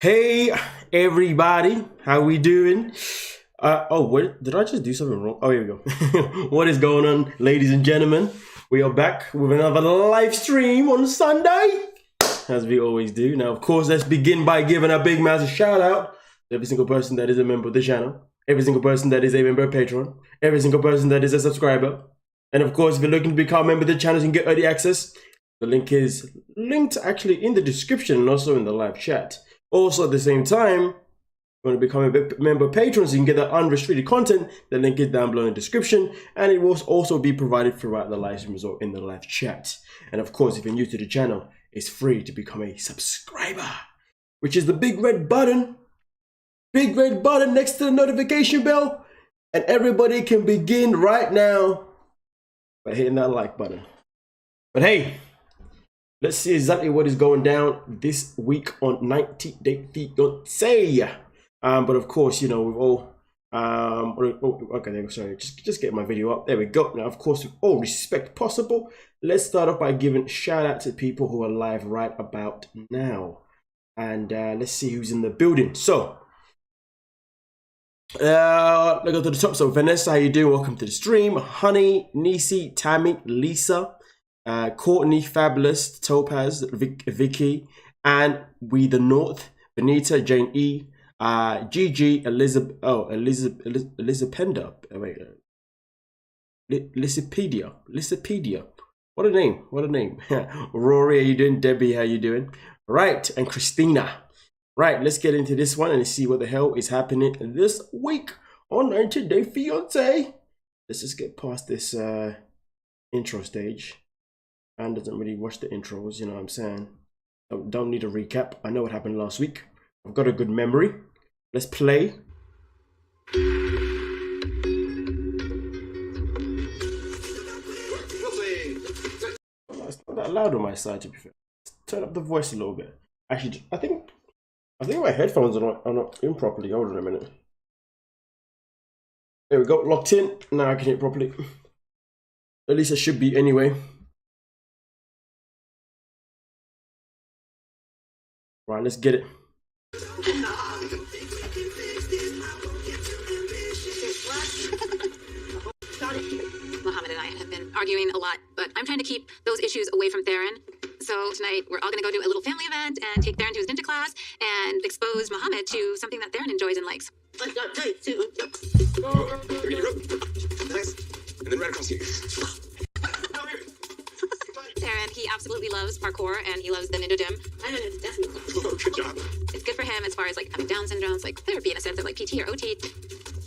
Hey everybody, how we doing? What did I just do something wrong? Oh, here we go. What is going on, ladies and gentlemen? We are back with another live stream on Sunday, as we always do. Now, of course, let's begin by giving a big massive shout out to every single person that is a member of the channel, every single person that is a member of Patreon, every single person that is a subscriber, and of course, if you're looking to become a member of the channel and get early access, the link is linked actually in the description and also in the live chat. Also, at the same time, if you want to become a member of Patreon so you can get that unrestricted content, the link is down below in the description, and it will also be provided throughout the live stream or in the live chat. And of course, if you're new to the channel, it's free to become a subscriber, which is the big red button next to the notification bell, and everybody can begin right now by hitting that like button. But hey, let's see exactly what is going down this week on 90 Day Fiancé. But of course, you know, we've all okay, sorry, just get my video up. There we go. Now, of course, with all respect possible, let's start off by giving shout out to people who are live right about now. And let's see who's in the building. So let's go to the top. So Vanessa, how you doing? Welcome to the stream. Honey, Nisi, Tammy, Lisa, Courtney, Fabulous, Topaz, Vicky, and We the North, Benita, Jane E, Gigi, Elizabeth, Elizabenda, wait, Lysipedia, what a name, Rory, how you doing? Debbie, how you doing? Right, and Christina. Right, let's get into this one and see what the hell is happening this week on 90 Day Fiancé. Let's just get past this intro stage. And doesn't really watch the intros, you know what I'm saying? Don't need a recap. I know what happened last week. I've got a good memory. Let's play. It's not that loud on my side, to be fair. Let's turn up the voice a little bit. Actually, I think my headphones are not in properly. Hold on a minute. There we go, locked in. Now I can hear it properly. At least it should be anyway. Right, let's get it. Mohammed and I have been arguing a lot, but I'm trying to keep those issues away from Theron. So tonight we're all going to go do a little family event and take Theron to his ninja class and expose Mohammed to something that Theron enjoys and likes. Nice. And then right across here. Theron, he absolutely loves parkour and he loves the ninja gym. Oh, good job. It's good for him as far as like having Down syndrome. It's like therapy in a sense of like PT or OT.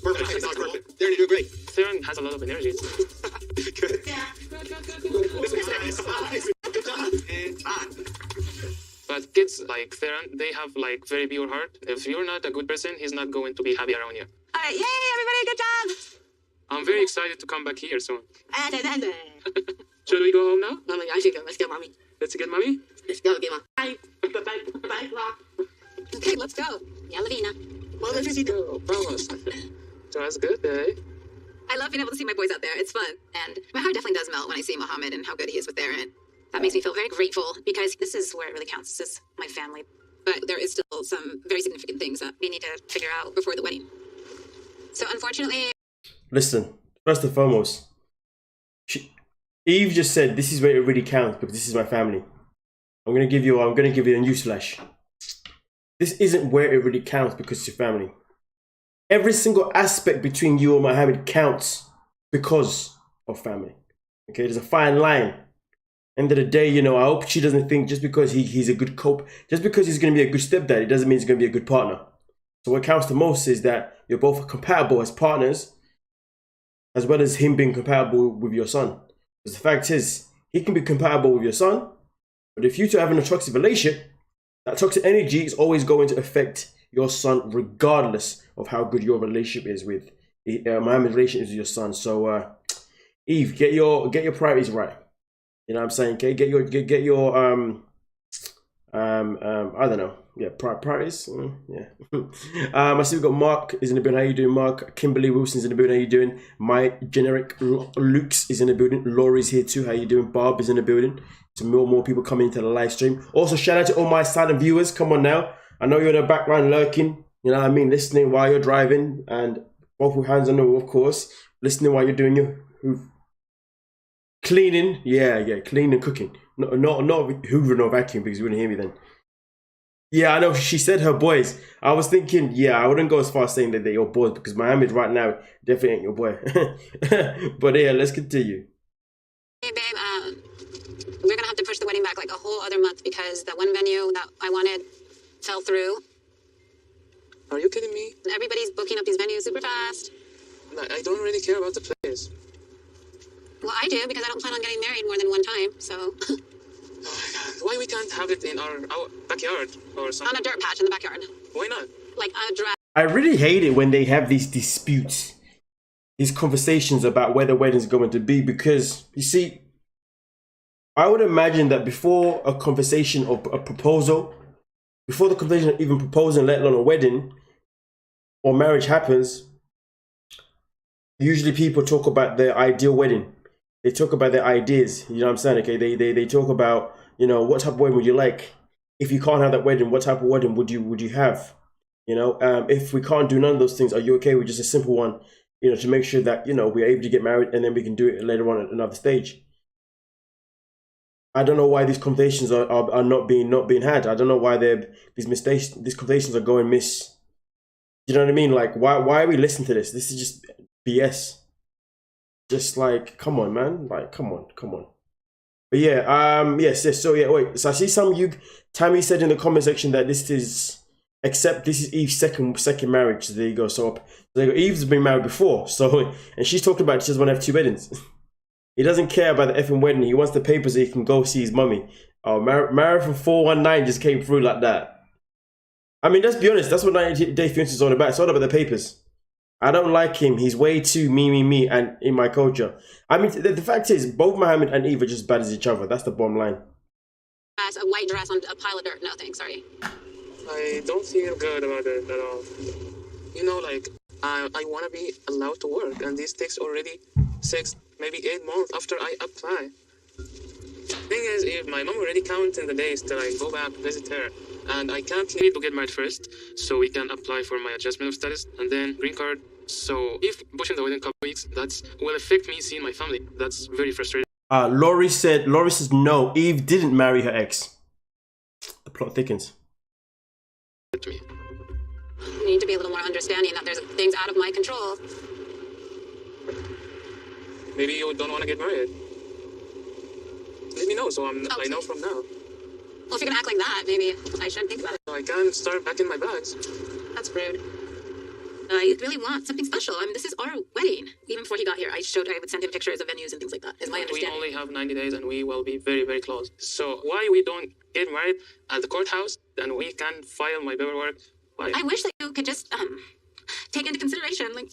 Perfect. Perfect. Darren, you're doing great. Theron has a lot of energy. Good. Yeah. Good job. And time. But kids like Theron, they have like very pure heart. If you're not a good person, he's not going to be happy around you. All right, yay, everybody, good job. I'm very excited to come back here soon. Should we go home now? Oh my gosh, let's go, mommy. Let's get mommy? Let's go, get mom. Bye. Okay, let's go. Yalavina. Well, let's go. Promise. So that's good, eh? I love being able to see my boys out there. It's fun. And my heart definitely does melt when I see Mohammed and how good he is with Theron. That makes me feel very grateful because this is where it really counts. This is my family. But there is still some very significant things that we need to figure out before the wedding. So unfortunately... Listen, first and foremost, Eve just said this is where it really counts because this is my family. I'm gonna give you a newsflash. This isn't where it really counts because it's your family. Every single aspect between you and Mohammed counts because of family. Okay, there's a fine line. End of the day, you know, I hope she doesn't think just because he's a good cope, just because he's gonna be a good stepdad, it doesn't mean he's gonna be a good partner. So what counts the most is that you're both compatible as partners, as well as him being compatible with your son. Because the fact is, he can be compatible with your son, but if you two are having a toxic relationship, that toxic energy is always going to affect your son regardless of how good your relationship is with Mohammed's relationship with your son. So Eve, get your priorities right. You know what I'm saying? Okay, get your I don't know. Yeah, priorities. Yeah. I see we've got Mark is in the building. How you doing, Mark? Kimberly Wilson's in the building. How you doing? My generic Luke's is in the building. Laurie's here too. How you doing? Bob is in the building. Some more people coming into the live stream. Also, shout out to all my silent viewers. Come on now. I know you're in the background lurking, you know what I mean, listening while you're driving, and both with hands on the wheel, of course, listening while you're doing your cleaning. Yeah, cleaning, cooking. Not hoovering or vacuum, because you wouldn't hear me then. Yeah, I know. She said her boys. I was thinking, yeah, I wouldn't go as far as saying that they're your boys, because Mohammed right now definitely ain't your boy. But yeah, let's continue. Hey, babe, we're gonna have to push the wedding back like a whole other month because the one venue that I wanted fell through. Are you kidding me? And everybody's booking up these venues super fast. I don't really care about the place. Well, I do because I don't plan on getting married more than one time, so. Oh my God. Why we can't have it in our backyard or something? On a dirt patch in the backyard. Why not? Like a dress. I really hate it when they have these disputes, these conversations about where the wedding's going to be, because, you see, I would imagine that before a conversation or a proposal, before the conversation of even proposing, let alone a wedding or marriage happens, usually people talk about their ideal wedding. They talk about their ideas, you know what I'm saying? Okay, they talk about, you know, what type of wedding would you like? If you can't have that wedding, what type of wedding would you have? You know, if we can't do none of those things, are you okay with just a simple one, you know, to make sure that, you know, we're able to get married and then we can do it later on at another stage? I don't know why these conversations are not being had. I don't know why these conversations are going miss. You know what I mean? Like, why are we listening to this? This is just BS. Just like, come on, man. Like, come on. But yeah, yes. So yeah, wait. So I see some of you. Tammy said in the comment section that this is Eve's second marriage. So there you go. So there you go. Eve's been married before. So, and she's talking about she just want to have 2 weddings. He doesn't care about the effing wedding. He wants the papers so he can go see his mummy. Oh, married from 419 just came through like that. I mean, let's be honest. That's what 90 Day Fiancé is all about. It's all about the papers. I don't like him. He's way too me, and in my culture. I mean, the fact is, both Mohammed and Eve are just bad as each other. That's the bottom line. As a white dress on a pile of dirt. No thanks, sorry. I don't feel good about it at all. You know, like, I want to be allowed to work, and this takes already 6, maybe 8 months after I apply. Thing is, if my mom already counting the days till I go back visit her, and I can't need to get married first, so we can apply for my adjustment of status and then green card. So if pushing the wedding couple weeks, that will affect me seeing my family. That's very frustrating. Laurie says no. Eve didn't marry her ex. The plot thickens. To me. You need to be a little more understanding that there's things out of my control. Maybe you don't want to get married. Let me know, so I know from now. Well, if you're gonna act like that, maybe I should think about it. I can start packing my bags. That's rude. I really want something special. I mean, this is our wedding. Even before he got here, I would send him pictures of venues and things like that. Is my understanding. We only have 90 days and we will be very, very close. So why we don't get married at the courthouse and we can file my paperwork? Why? I wish that you could just take into consideration, like,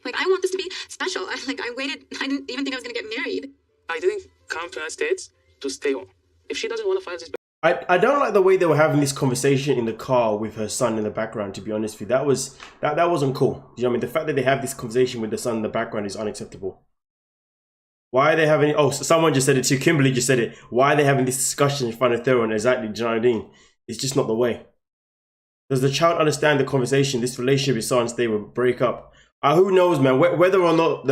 like I want this to be special. I waited. I didn't even think I was gonna get married. I didn't come to the United States to stay home. If she doesn't want to file this. I don't like the way they were having this conversation in the car with her son in the background, to be honest with you. That wasn't cool. You know what I mean? The fact that they have this conversation with the son in the background is unacceptable. Why are they having... Oh, someone just said it too. Kimberly just said it. Why are they having this discussion in front of Theron? Exactly, do you know what I mean? It's just not the way. Does the child understand the conversation? This relationship is so unstable. Break up. Who knows, man? Whether or not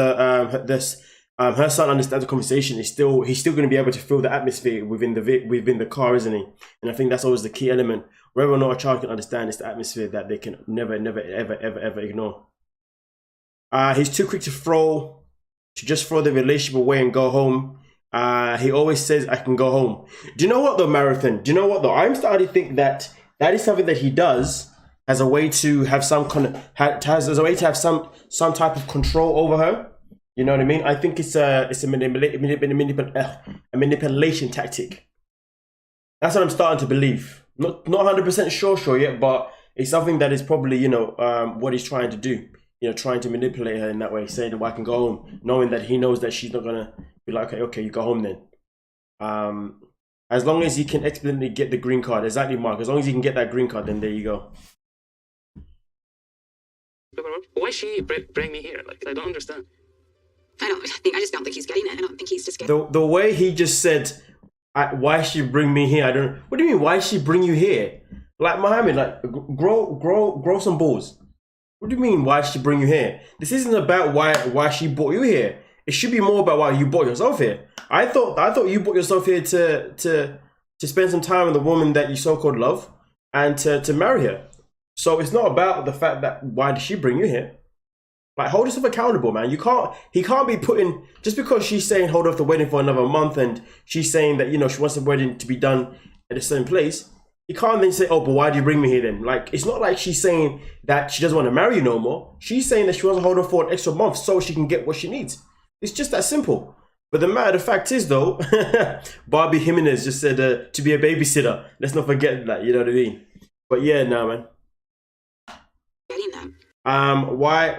her son understands the conversation, he's still going to be able to feel the atmosphere within the car, isn't he? And I think that's always the key element. Whether or not a child can understand, it's the atmosphere that they can never, ever ignore. He's too quick to just throw the relationship away and go home. He always says, "I can go home." Do you know what though, Marathon? Do you know what though? I'm starting to think that is something that he does as a way to have some type of control over her. You know what I mean? I think it's a manipulation tactic. That's what I'm starting to believe. Not 100% sure yet, but it's something that is probably, you know, what he's trying to do. You know, trying to manipulate her in that way, saying that I can go home, knowing that he knows that she's not gonna be like, okay, you go home then. As long as he can expediently get the green card, exactly, Mark. As long as he can get that green card, then there you go. Why she bring me here? Like, I don't understand. I just don't think he's getting it. I don't think he's just getting the way he just said, why she bring me here? What do you mean, why she bring you here? Like Mohammed, like grow some balls. What do you mean? Why did she bring you here? This isn't about why she brought you here. It should be more about why you brought yourself here. I thought you brought yourself here to spend some time with the woman that you so-called love and to marry her. So it's not about the fact that why did she bring you here. Like, hold yourself accountable, man. He can't be putting, just because she's saying hold off the wedding for another month and she's saying that, you know, she wants the wedding to be done at a certain place. You can't then say, oh, but why do you bring me here then? Like, it's not like she's saying that she doesn't want to marry you no more. She's saying that she wants to hold off for an extra month so she can get what she needs. It's just that simple. But the matter of fact is, though, Barbie Jimenez just said to be a babysitter. Let's not forget that, you know what I mean? But yeah, nah, man. Getting them. Why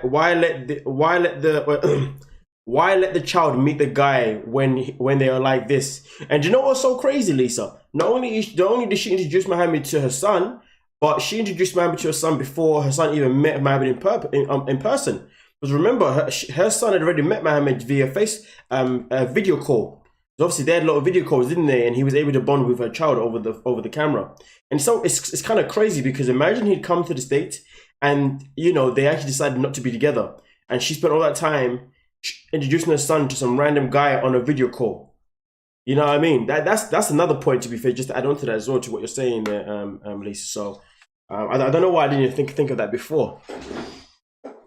let the child meet the guy when they are like this? And do you know what's so crazy, Lisa? Not only did she introduce Mohammed to her son, but she introduced Mohammed to her son before her son even met Mohammed in person. Because remember, her son had already met Mohammed via video call. So obviously they had a lot of video calls, didn't they? And he was able to bond with her child over the camera. And so it's kind of crazy, because imagine he'd come to the States and, you know, they actually decided not to be together. And she spent all that time introducing her son to some random guy on a video call. You know what I mean? That's another point, to be fair, just to add on to that as well, to what you're saying there, Lisa. So I don't know why I didn't think of that before.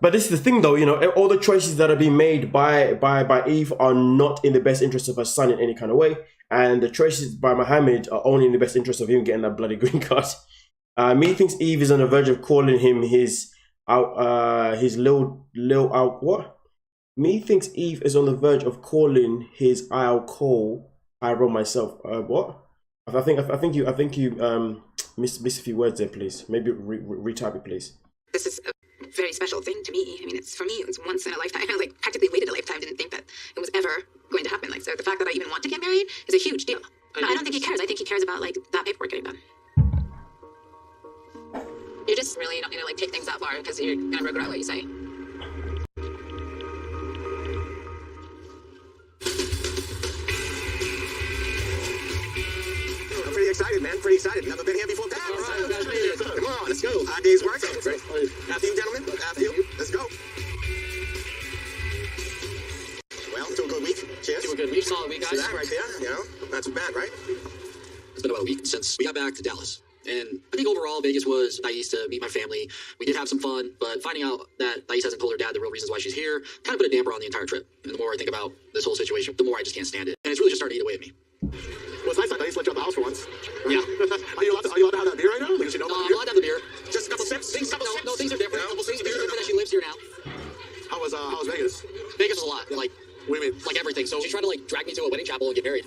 But this is the thing, though, you know, all the choices that are being made by Eve are not in the best interest of her son in any kind of way. And the choices by Mohammed are only in the best interest of him getting that bloody green card. Me thinks Eve is on the verge of calling him his what? Me thinks Eve is on the verge of calling his I'll call. I wrote myself. What? I think you missed a few words there, please. Maybe retype it, please. This is a very special thing to me. I mean, it's for me, it's once in a lifetime. I like practically waited a lifetime, didn't think that it was ever going to happen. Like, so the fact that I even want to get married is a huge deal. But I don't think he cares. I think he cares about like that paperwork getting done. You just really don't need to like take things that far, because you're gonna regret what you say. I'm pretty excited, man. Pretty excited. Never been here before. Come on, let's go. Our day's work. After you, gentlemen. After you. Let's go. Well, to a good week. Cheers. To a good week. Solid week, guys. See that right there? You know, not too bad, right? It's been about a week since we got back to Dallas. And I think overall, Vegas was nice to meet my family. We did have some fun, but finding out that Thais hasn't told her dad the real reasons why she's here kind of put a damper on the entire trip. And the more I think about this whole situation, the more I just can't stand it. And it's really just starting to eat away at me. Well, it's nice that Thais let you out the house for once. Yeah. Are you allowed to have that beer right now? Like, you know, I'm allowed to have the beer. Just a couple sips? Things are different. Yeah, Things are different that she lives here now. How was Vegas? Vegas was a lot. Like, What do you mean? like everything. So she tried to like drag me to a wedding chapel and get married.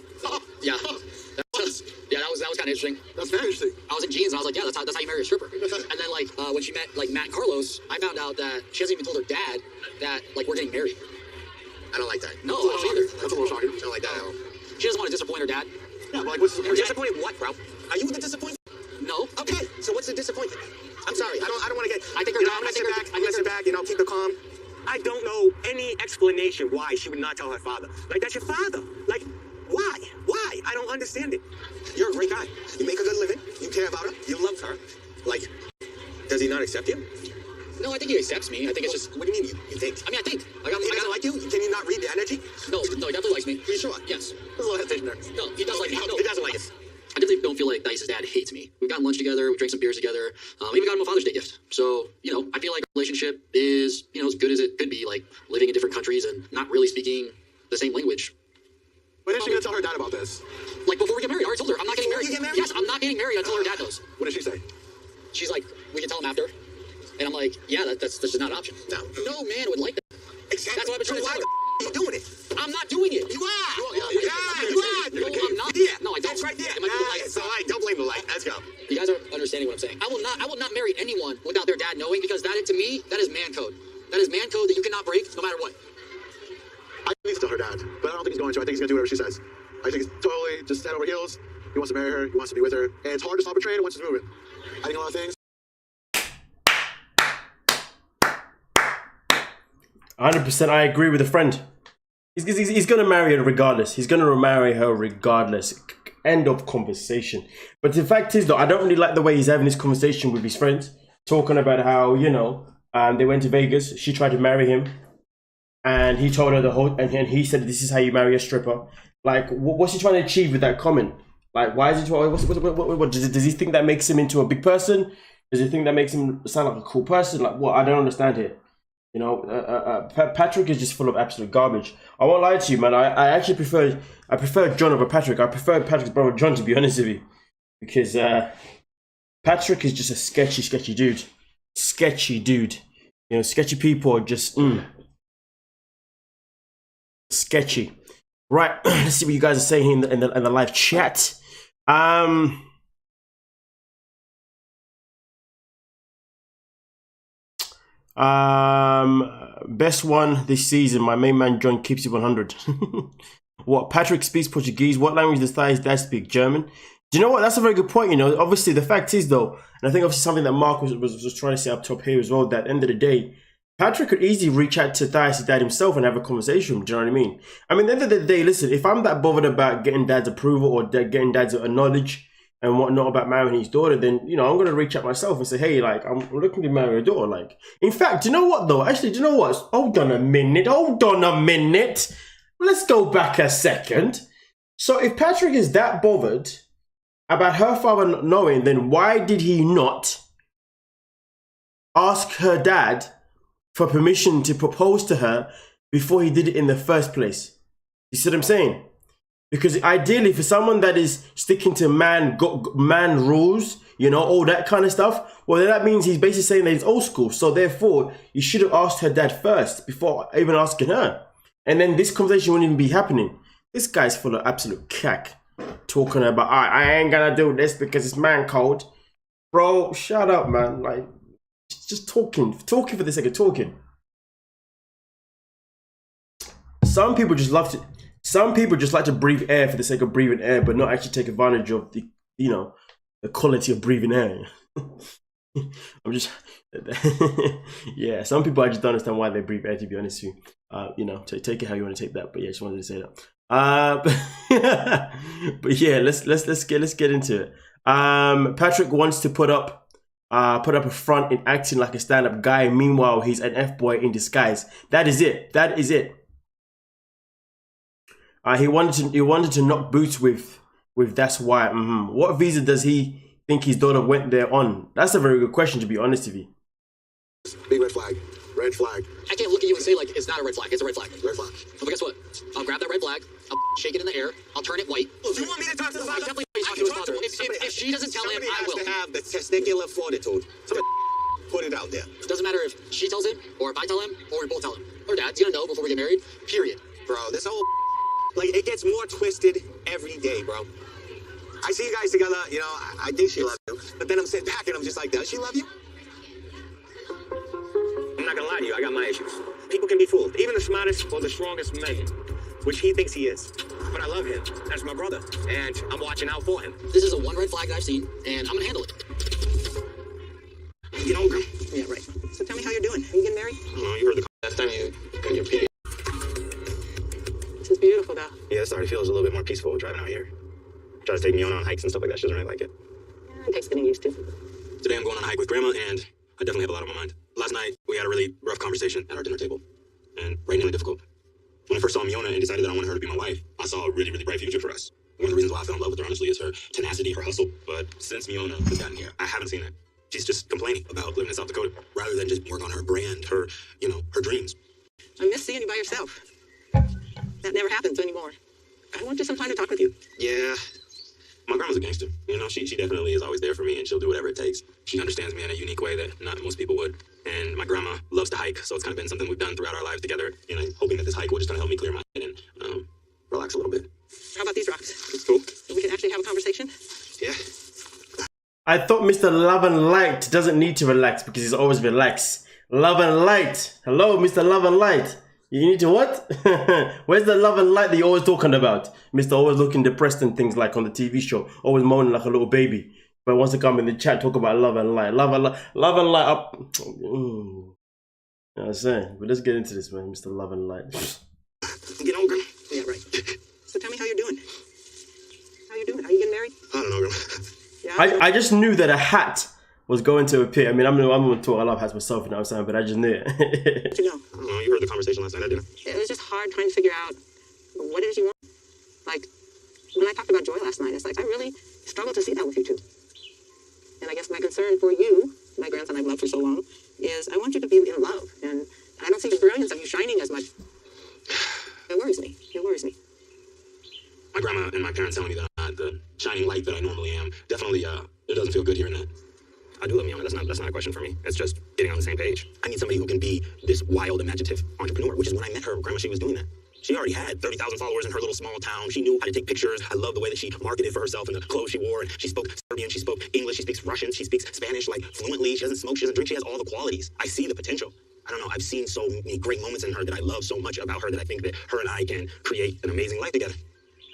Yeah. That was kind of interesting. That's very interesting. I was in jeans and I was like, yeah, that's how you marry a stripper. And then like when she met like Matt and Carlos, I found out that she hasn't even told her dad that like we're getting married. I don't like that. No, I don't either. That's a little shocking. I don't like that at all. She doesn't want to disappoint her dad. Yeah, but like, what's disappointed? What, bro? Are you the disappointment? No. Okay, so what's the disappointment? I'm sorry. I don't want to get. I think her you know, dad. I'm gonna sit back. You know, keep it calm. I don't know any explanation why she would not tell her father. Like, that's your father. Like, why? Why? I don't understand it. You're a great guy. You make a good living. You care about her. You love her. Like, does he not accept you? No, I think he accepts me. I think it's just. What do you mean? You think? I mean, I think. He doesn't like you? Can you not read the energy? No, he definitely likes me. Are you sure? Yes. There's a little hesitation there. No, he does like me. No. He doesn't like us. I definitely don't feel like Dice's dad hates me. We've gotten lunch together, we drank some beers together, we even got him a Father's Day gift. So, you know, I feel like our relationship is, you know, as good as it could be, like living in different countries and not really speaking the same language. When is she gonna tell her dad about this? Like before we get married, I already told her I'm not getting Before married. you get married? Yes, I'm not getting married until her dad knows. What did she say? She's like, we can tell him after. And I'm like, yeah, that's just not an option. No man would like that. Exactly. That's what I've been trying to Why tell her. are you doing it? I'm not doing it. You are. You are. You are. No, I'm not. Yeah. No, I don't. That's right there. It might be the light. It's the light. Don't blame the light. Let's go. You guys aren't understanding what I'm saying. I will not marry anyone without their dad knowing, because that, to me, that is man code. That is man code that you cannot break no matter what. I need to tell her dad, but I don't think he's going to. I think he's going to do whatever she says. I think he's totally just head over heels. He wants to marry her. He wants to be with her. And it's hard to stop a train once it's moving. I think a lot of things. 100%, I agree with a friend. He's going to marry her regardless. He's going to marry her regardless. End of conversation. But the fact is, though, I don't really like the way he's having this conversation with his friends, talking about how, you know, they went to Vegas. She tried to marry him, and he told her the whole, and he said, "This is how you marry a stripper." Like, what's he trying to achieve with that comment? Like, why is he? What does he think that makes him into a big person? Does he think that makes him sound like a cool person? Like, what? I don't understand here. You know, Patrick is just full of absolute garbage. I won't lie to you, man. I actually prefer John over Patrick. I prefer Patrick's brother John, to be honest with you, because Patrick is just a sketchy dude. Sketchy dude. You know, sketchy people are just sketchy. Right. Let's see what you guys are saying in the live chat. Best one this season. My main man John keeps it 100. What? Patrick speaks Portuguese. What language does his dad speak? German. Do you know what? That's a very good point. You know, obviously the fact is though, and I think obviously something that Mark was trying to say up top here as well. That at the end of the day, Patrick could easily reach out to Dias' dad himself and have a conversation with him. Do you know what I mean? I mean, at the end of the day, listen, if I'm that bothered about getting dad's approval or getting dad's knowledge and whatnot about marrying his daughter, then, you know, I'm going to reach out myself and say, hey, like, I'm looking to marry a daughter. Like, in fact, do you know what, though? Actually, do you know what? Hold on a minute. Let's go back a second. So if Patrick is that bothered about her father not knowing, then why did he not ask her dad for permission to propose to her before he did it in the first place? You see what I'm saying? Because ideally, for someone that is sticking to man rules, you know, all that kind of stuff, well, then that means he's basically saying that he's old school. So therefore, you should have asked her dad first before even asking her. And then this conversation wouldn't even be happening. This guy's full of absolute cack. Talking about, I ain't gonna do this because it's man code. Bro, shut up, man. Like, just talking for the sake of talking. Some people just like to breathe air for the sake of breathing air, but not actually take advantage of the, you know, the quality of breathing air. I'm just, yeah. Some people I just don't understand why they breathe air. To be honest with you, you know, take it how you want to take that. But yeah, just wanted to say that. But yeah, let's get into it. Patrick wants to put up a front in acting like a stand-up guy. Meanwhile, he's an F-boy in disguise. That is it. He wanted to knock boots with that's why. What visa does he think his daughter went there on? That's a very good question, to be honest with you. Big red flag. Red flag. I can't look at you and say, like, it's not a red flag. It's a red flag. Red flag. But guess what? I'll grab that red flag. I'll shake it in the air. I'll turn it white. Well, do you want me to talk to the father? Definitely talk to his father. If she doesn't tell him, I will. Somebody has to have the testicular fortitude. Somebody put it out there. It doesn't matter if she tells him, or if I tell him, or we both tell him. Our dad's gonna know before we get married. Period. Bro, this whole like, it gets more twisted every day, bro. I see you guys together, you know, I think she loves you. But then I'm sitting back and I'm just like, does she love you? I'm not gonna lie to you, I got my issues. People can be fooled, even the smartest or the strongest man, which he thinks he is. But I love him. That's my brother. And I'm watching out for him. This is a one red flag that I've seen, and I'm gonna handle it. You know, girl? Yeah, right. So tell me how you're doing. Are you getting married? Oh, you heard the last time you got your period. This is beautiful, though. Yeah, it already feels a little bit more peaceful driving out here. Tries to take me on hikes and stuff like that. She doesn't really like it. Yeah, it takes getting used to. Today I'm going on a hike with Grandma, and I definitely have a lot on my mind. Last night, we had a really rough conversation at our dinner table, and right now, difficult. When I first saw Miona and decided that I wanted her to be my wife, I saw a really, really bright future for us. One of the reasons why I fell in love with her, honestly, is her tenacity, her hustle. But since Miona has gotten here, I haven't seen it. She's just complaining about living in South Dakota, rather than just work on her brand, her, you know, her dreams. I miss seeing you by yourself. That never happens anymore. I want just some time to talk with you. Yeah. My grandma's a gangster. You know, she definitely is always there for me, and she'll do whatever it takes. She understands me in a unique way that not most people would. And my grandma loves to hike, so it's kind of been something we've done throughout our lives together. You know, hoping that this hike will just kind of help me clear my head and relax a little bit. How about these rocks? It's cool. So we can actually have a conversation? Yeah. I thought Mr. Love and Light doesn't need to relax because he's always relaxed. Love and Light. Hello, Mr. Love and Light. You need to what? Where's the love and light that you're always talking about? Mr. Always looking depressed and things like on the TV show. Always moaning like a little baby. But wants to come in the chat, talk about love and light. Love and light up. You know what I'm saying? But let's get into this, man. Mr. Love and Light. You know, girl? Yeah, right. So tell me how you're doing. How you doing? How you I just knew that a hat was going to appear. I mean, I'm going to talk. I love hats myself, you know what I'm saying? But I just knew it. You know, I don't know, you heard the conversation last night, I didn't. It was just hard trying to figure out what it is you want. Like, when I talked about joy last night, it's like I really struggled to see that with you two. And I guess my concern for you, my grandson I've loved for so long, is I want you to be in love. And I don't see the brilliance of you shining as much. It worries me. It worries me. My grandma and my parents telling me that I'm not the shining light that I normally am. Definitely, it doesn't feel good hearing that. I do love Miana. That's not a question for me. It's just getting on the same page. I need somebody who can be this wild, imaginative entrepreneur, which is when I met her grandma, she was doing that. She already had 30,000 followers in her little small town. She knew how to take pictures. I love the way that she marketed for herself and the clothes she wore. And she spoke Serbian, she spoke English, she speaks Russian, she speaks Spanish like fluently. She doesn't smoke, she doesn't drink. She has all the qualities. I see the potential. I don't know. I've seen so many great moments in her that I love so much about her that I think that her and I can create an amazing life together.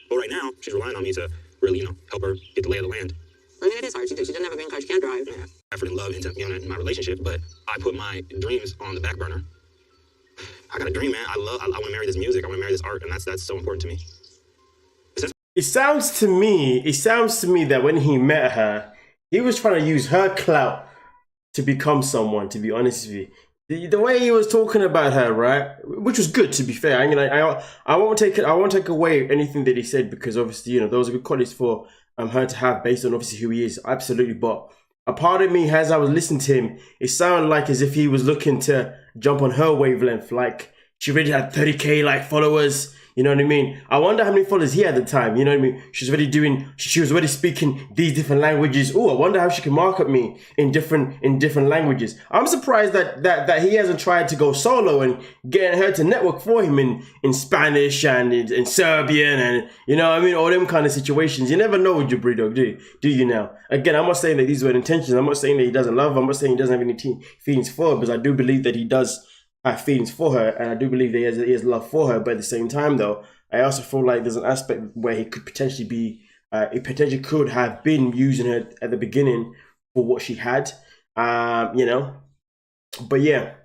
But right now, she's relying on me to really, help her get the lay of the land. I mean, it is hard. She doesn't have a green card. She can't drive. Yeah, effort and love into in my relationship, but I put my dreams on the back burner. I got a dream, man. I want to marry this music. I want to marry this art, and that's so important to me. It sounds to me that when he met her, he was trying to use her clout to become someone, to be honest with you. The way he was talking about her, right, which was good, to be fair. I won't take away anything that he said, because obviously, those are good qualities for her to have based on obviously who he is, absolutely. But a part of me, as I was listening to him, it sounded like as if he was looking to jump on her wavelength, like she already had 30k like followers. You know what I mean? I wonder how many followers he had at the time. You know what I mean? She was already speaking these different languages. Oh, I wonder how she can market me in different languages. I'm surprised that he hasn't tried to go solo and getting her to network for him in Spanish and in Serbian and, you know what I mean? All them kind of situations. You never know with Jabri, dog, do you now? Again, I'm not saying that these were intentions. I'm not saying that he doesn't love her. I'm not saying he doesn't have any feelings for her, because I do believe that he does have feelings for her, and I do believe that he has love for her. But at the same time, though, I also feel like there's an aspect where he could potentially be, he potentially could have been using her at the beginning for what she had, But yeah,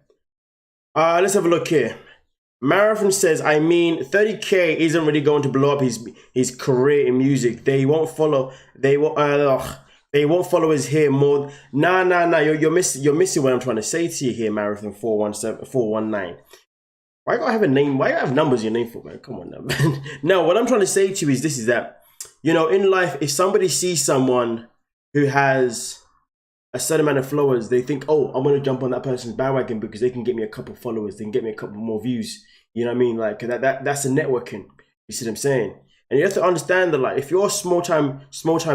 let's have a look here. Marathon says, I mean, 30k isn't really going to blow up his career in music. They won't follow. They won't follow us here more. Nah. You're missing what I'm trying to say to you here, Marathon 419. Why gotta have a name? Why gotta have numbers in your name for, man? Come on now. No, what I'm trying to say to you is that, in life, if somebody sees someone who has a certain amount of followers, they think, oh, I'm gonna jump on that person's bandwagon because they can get me a couple followers, they can get me a couple more views. You know what I mean? Like that's a networking. You see what I'm saying? And you have to understand that, like, if you're a small time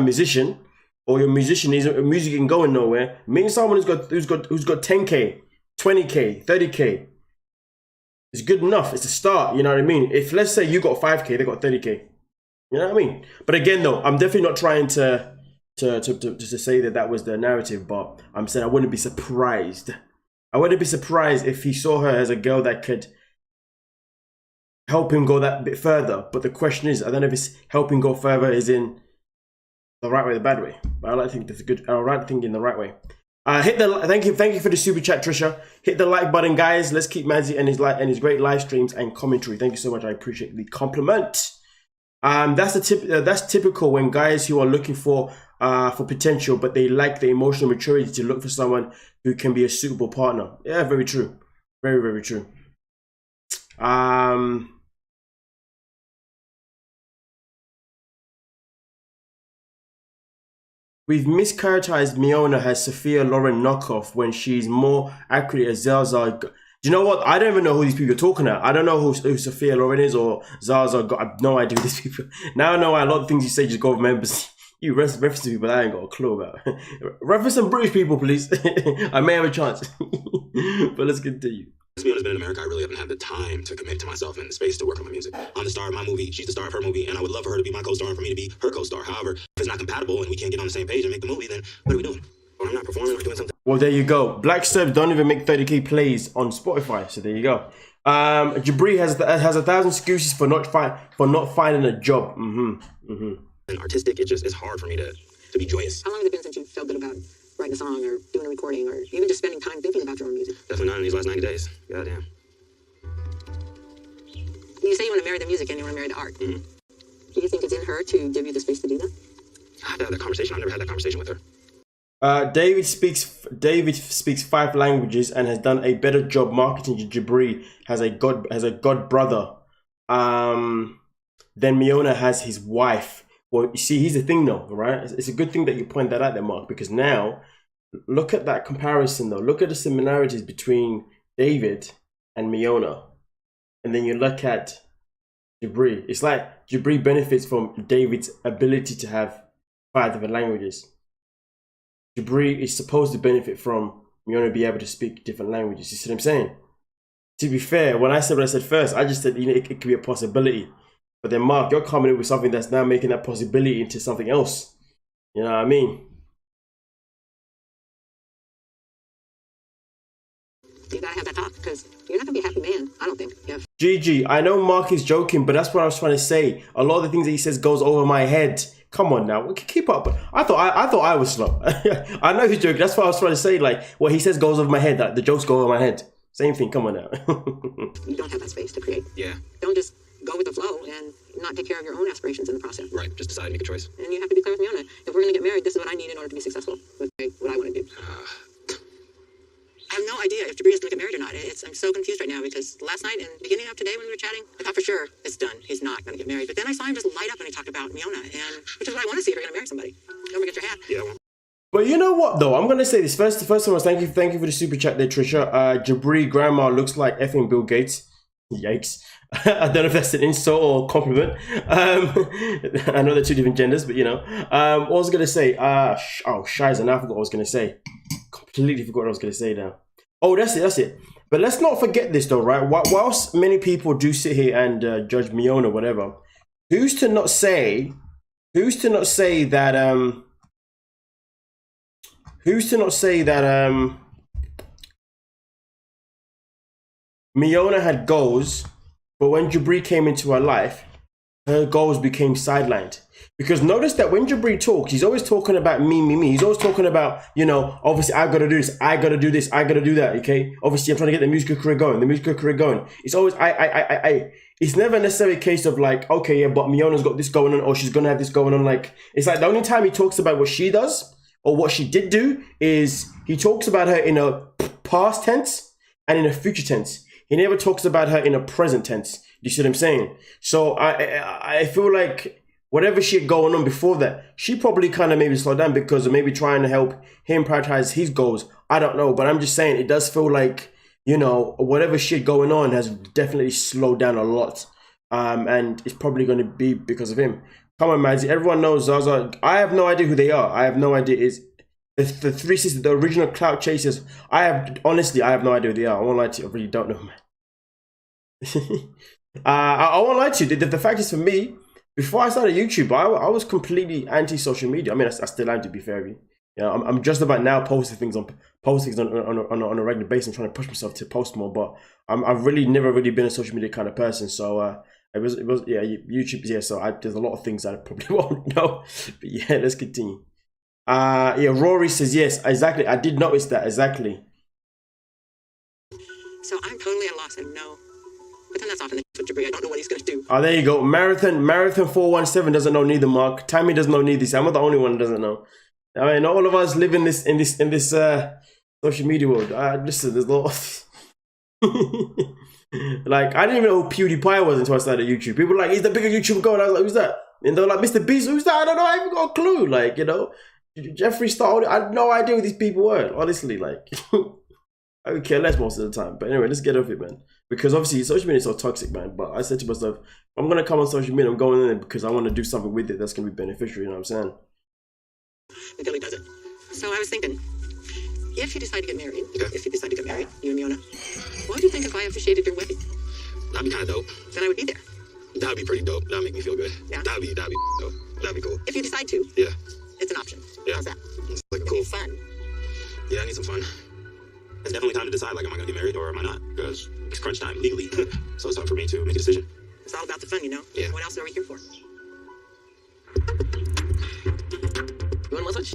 musician, or your musician music isn't going nowhere, meaning someone who's got 10k, 20k, 30k, it's good enough. It's a start. You know what I mean? If, let's say, you got 5k, they got 30k. You know what I mean? But again, though, I'm definitely not trying to say that was the narrative, but I'm saying I wouldn't be surprised. I wouldn't be surprised if he saw her as a girl that could help him go that bit further. But the question is, I don't know if it's helping go further is in the right way, the bad way. But I like to think that's good. I like to think in the right way. Hit the thank you for the super chat, Trisha. Hit the like button, guys. Let's keep Madzie and his great live streams and commentary. Thank you so much. I appreciate the compliment. That's typical when guys who are looking for potential, but they lack the emotional maturity to look for someone who can be a suitable partner. Yeah, very true. Very, very true. We've mischaracterized Miona as Sophia Loren knockoff when she's more accurate as Zaza. Do you know what? I don't even know who these people are talking about. I don't know who Sophia Loren is or Zaza. I have no idea who these people. Now I know why a lot of things you say just go with members. You reference to people I ain't got a clue about. Reference some British people, please. I may have a chance. But let's continue. To be honest, been in America, I really haven't had the time to commit to myself and the space to work on my music. I'm the star of my movie, she's the star of her movie, and I would love for her to be my co-star and for me to be her co-star. However, if it's not compatible and we can't get on the same page and make the movie, then what are we doing? Or I'm not performing or doing something. Well, there you go. Black Serbs don't even make 30k plays on Spotify, so there you go. Jabri has 1,000 excuses for not finding a job. And artistic, it's hard for me to be joyous. How long has it been since you felt good about writing a song or doing a recording or even just spending time thinking about your own music? Definitely not in these last 90 days. Goddamn. You say you want to marry the music and you want to marry the art. Mm-hmm. Do you think it's in her to give you the space to do that? I have to have that conversation. I've never had that conversation with her. David speaks 5 languages and has done a better job marketing to Jabri has a god brother than Miona has his wife. Well, you see, here's the thing though, right? It's a good thing that you point that out there, Mark, because now look at that comparison though. Look at the similarities between David and Miona, and then you look at Jabri. It's like Jabri benefits from David's ability to have 5 different languages. Jabri is supposed to benefit from Miona be able to speak different languages. You see what I'm saying? To be fair, when I said what I said first, I just said, you know, it could be a possibility. But then Mark, you're coming in with something that's now making that possibility into something else. You know what I mean? You gotta have that talk, because you're not gonna be a happy man, I don't think. Yeah. GG, I know Mark is joking, but that's what I was trying to say. A lot of the things that he says goes over my head. Come on now, keep up. I thought I was slow. I know he's joking. That's what I was trying to say. Like what he says goes over my head. Like, the jokes go over my head. Same thing. Come on now. You don't have that space to create. Yeah. Don't just go with the flow and not take care of your own aspirations in the process. Right. Just decide, make a choice. And you have to be clear with Miona. If we're gonna get married, this is what I need in order to be successful with what I want to do. I have no idea if Jabri is going to get married or not. I'm so confused right now because last night and beginning of today when we were chatting, I thought for sure it's done. He's not going to get married. But then I saw him just light up when he talked about Miona, and which is what I want to see if you're going to marry somebody. Don't forget your hat. Yeah. But you know what though? I'm gonna say this first. The first one was thank you for the super chat there, Trisha. Jabri grandma looks like effing Bill Gates. Yikes. I don't know if that's an insult or compliment. I know they're 2 different genders, but you know. What was I gonna say? Shiza, now I forgot what I was gonna say. Completely forgot what I was gonna say now. Oh, that's it. But let's not forget this though, right? Whilst many people do sit here and judge Miona or whatever, who's to not say that Miona had goals, but when Jabri came into her life, her goals became sidelined. Because notice that when Jabri talks, he's always talking about me. He's always talking about, you know, obviously I gotta do this, I gotta do this, I gotta do that, okay? Obviously I'm trying to get the musical career going, It's always I. It's never necessarily a case of like, okay, yeah, but Miona's got this going on, or she's gonna have this going on. Like, it's like the only time he talks about what she does, or what she did do, is he talks about her in a past tense and in a future tense. He never talks about her in a present tense. You see what I'm saying? So I feel like whatever she had going on before that, she probably kind of maybe slowed down because of maybe trying to help him prioritize his goals. I don't know, but I'm just saying it does feel like, you know, whatever shit going on has definitely slowed down a lot. And it's probably going to be because of him. Come on, Madzie. Everyone knows Zaza. I have no idea who they are. I have no idea. Is the 3 sisters, the original clout chasers. Honestly, I have no idea who they are. I won't lie to you. I really don't know, man. I won't lie to you. The fact is, for me, before I started YouTube, I was completely anti-social media. I mean, I still am, to be fair with you. You know, I'm just about now posting things on a regular basis, and trying to push myself to post more. But I've really never really been a social media kind of person. So it was yeah, YouTube, yeah. So there's a lot of things that I probably won't know. But yeah, let's continue. Yeah, Rory says yes, exactly. I did notice that, exactly. So I'm totally at a loss and no. But then that's often the case with Jabri. I don't know what he's going to do. Oh, there you go. Marathon 417 doesn't know neither, Mark. Tammy doesn't know neither. I'm not the only one who doesn't know. I mean, all of us live in this social media world. Listen, there's a lot. Like, I didn't even know who PewDiePie was until I started YouTube. People were like, he's the biggest YouTuber going. I was like, who's that? And they're like, Mr. Beast, who's that? I don't know. I haven't got a clue. Like, you know, Jeffree Star. I had no idea who these people were. Honestly, like, I would care less most of the time. But anyway, let's get off it, man. Because obviously social media is so toxic, man. But I said to myself, I'm gonna come on social media, I'm going in there because I want to do something with it that's gonna be beneficial, you know what I'm saying? Until he does it. So I was thinking, if you decide to get married, you and Miona, what do you think if I officiated your wedding? That'd be kind of dope. Then I would be there. That'd be pretty dope. That'd make me feel good. Yeah. That'd be dope. That'd be cool. If you decide to, Yeah. it's an option. Yeah. How's that? It's like It'd cool. be fun. Yeah, I need some fun. It's definitely time to decide, like, am I gonna get married or am I not? Because it's crunch time legally. So it's time for me to make a decision. It's all about the fun, you know? Yeah. What else are we here for? You want a massage?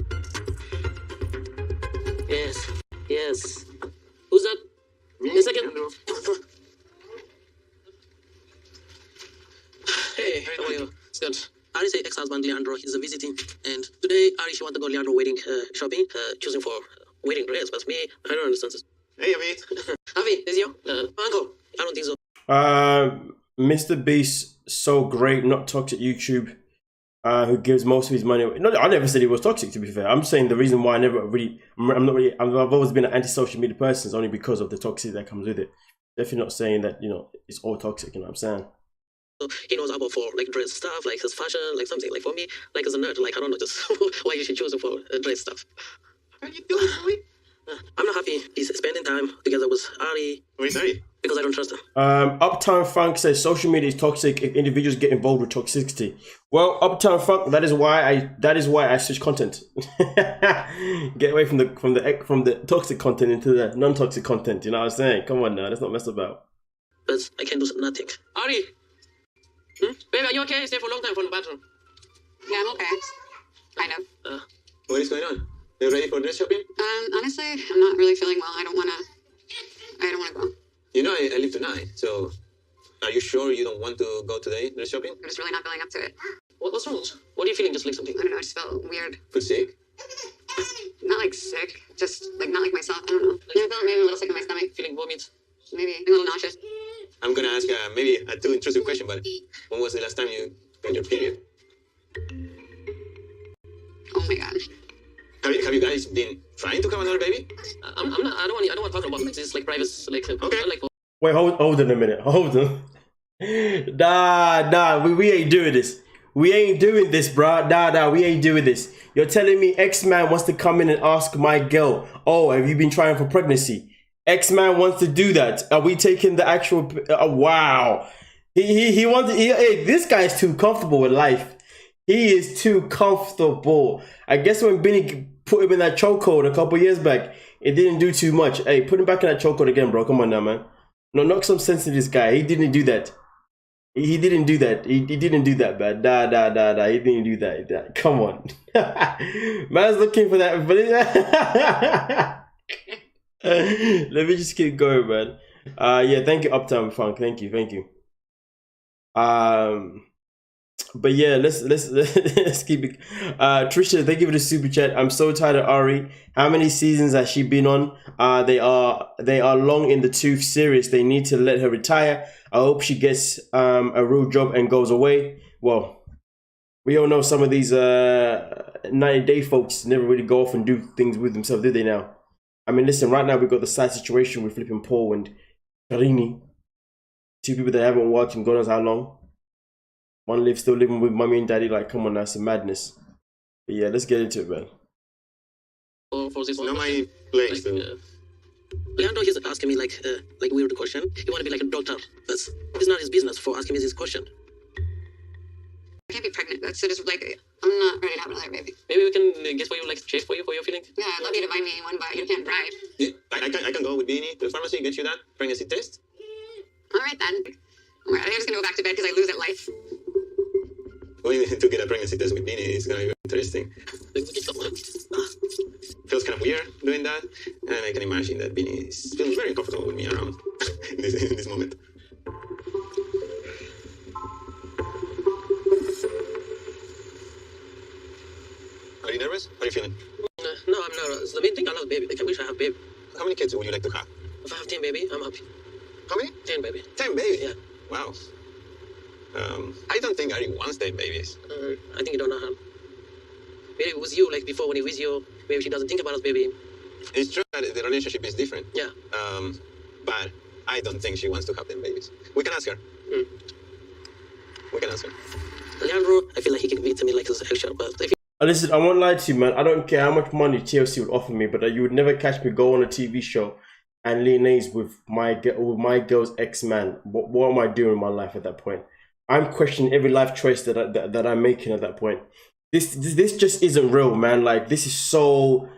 Yes. Yes. Who's that? Me? A second. Hey, how are you? It's good. Ari's ex-husband Leandro is visiting, and today Ari she want to go Leandro wedding shopping, choosing for wedding dress. But me, I don't understand this. Hey, Avi. Avi, this you? Uncle, I don't think so. Mr. Beast, so great, not toxic YouTube, who gives most of his money away. No, I never said he was toxic, to be fair. I'm saying the reason why I've always been an anti-social media person is only because of the toxicity that comes with it. Definitely not saying that, you know, it's all toxic, you know what I'm saying? So he knows about for like dress stuff, like his fashion, like something. Like for me, like as a nerd, like I don't know, just why you should choose him for dress stuff. How you doing, boy? I'm not happy he's spending time together with Ari. Why sorry? Because I don't trust him. Uptown Funk says social media is toxic if individuals get involved with toxicity. Well, Uptown Funk, that is why I switch content. Get away from the toxic content into the non-toxic content. You know what I'm saying? Come on now, let's not mess about. But I can do nothing. Ari! Baby, are you okay? Stay for a long time from the bathroom. Yeah, I'm okay. Kind of. What is going on? You ready for dress shopping? Honestly, I'm not really feeling well. I don't wanna go. You know, I leave tonight, so are you sure you don't want to go today dress shopping? I'm just really not feeling up to it. What's wrong? What are you feeling? Just like something? I don't know, I just felt weird. Feel sick? Not like sick, just like not like myself. I don't know. I felt maybe a little sick in my stomach. Feeling vomit? Maybe a little nauseous. I'm gonna ask maybe a too intrusive question, but when was the last time you got your period? Oh my god. Have you guys been trying to have another baby? I'm not. I don't want to talk about like this, like private, like Okay. like. Wait, hold on a minute. Hold on. Nah, we ain't doing this. We ain't doing this, bro. Nah, we ain't doing this. You're telling me X-Man wants to come in and ask my girl, oh, have you been trying for pregnancy? X-Man wants to do that. Are we taking the actual... wow. He wants... Hey, this guy's too comfortable with life. He is too comfortable. I guess when Benny put him in that chokehold a couple years back, it didn't do too much. Hey, put him back in that chokehold again, bro. Come on now, man. No, knock some sense into this guy. He didn't do that. He didn't do that. He didn't do that, man. Nah. He didn't do that. Come on. Man's looking for that. Let me just keep going, man. Yeah, thank you, Uptown Funk. Thank you. But yeah, let's keep it. Trisha, thank you for the super chat. I'm so tired of Ari. How many seasons has she been on? They are long in the tooth. Serious. They need to let her retire. I hope she gets a real job and goes away. Well, we all know some of these 90-day folks never really go off and do things with themselves, do they now? I mean, listen, right now we've got the sad situation with flipping Paul and Karini. Two people that haven't worked in God knows how long. One still living with mommy and daddy. Like, come on, that's some madness. But yeah, let's get into it, man. For this one. Not my place, like, though. Leandro, he's asking me like weird question. He want to be like a doctor, but it's not his business for asking me this question. I can't be pregnant. That's just like, I'm not ready to have another baby. Maybe we can get for you like check for you for your feeling. Yeah, I'd love you to buy me one, but you can't drive. Yeah, I can go with Beanie to the pharmacy, get you that pregnancy test. All right then. All right, I'm just gonna go back to bed because I lose at life. Going to get a pregnancy test with Beanie is gonna be interesting. Feels kind of weird doing that, and I can imagine that Beanie feels very comfortable with me around in this moment. Are you nervous? How are you feeling? No, I'm not. The main thing, I love baby. Like, I wish I have baby. How many kids would you like to have? If I have 10 baby, I'm happy. How many? 10 baby. 10 babies? Yeah. Wow. I don't think Ari wants 10 babies. I think you don't know her. Maybe it was you, like before when he was you, maybe she doesn't think about us, baby. It's true that the relationship is different. Yeah. But I don't think she wants to have 10 babies. We can ask her. We can ask her. Leandro, I feel like he can be to me like this extra, but if Listen, I won't lie to you, man. I don't care how much money TLC would offer me, but you would never catch me go on a TV show and Leonese with my girl's ex-man. What am I doing in my life at that point? I'm questioning every life choice that I'm making at that point. This just isn't real, man. Like, this is so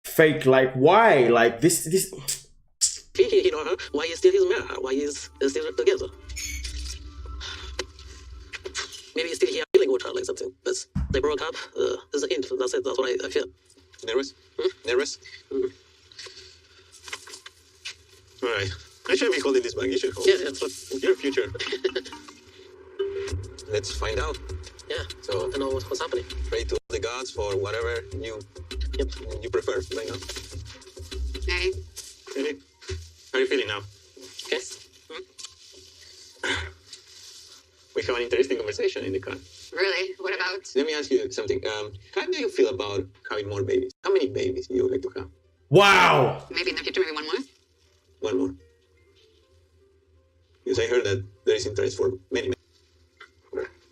fake. Like, why? Like, this. you know her, why is still his married? Why is still together? Maybe he's still here feeling with her like something. But they broke up. There's the end. That's it. That's what I feel. Nervous? Nervous? All right. I shouldn't be holding this bag. You should hold it. Yeah, that's what. Your future. Let's find out. Yeah. So, what's happening. Pray to the gods for whatever you prefer right now. Hey. Hey, how are you feeling now? Okay. We have an interesting conversation in the car. Really? What about? Let me ask you something. How do you feel about having more babies? How many babies do you like to have? Wow. Maybe in the future, maybe one more? One more. Because I heard that there is interest for many.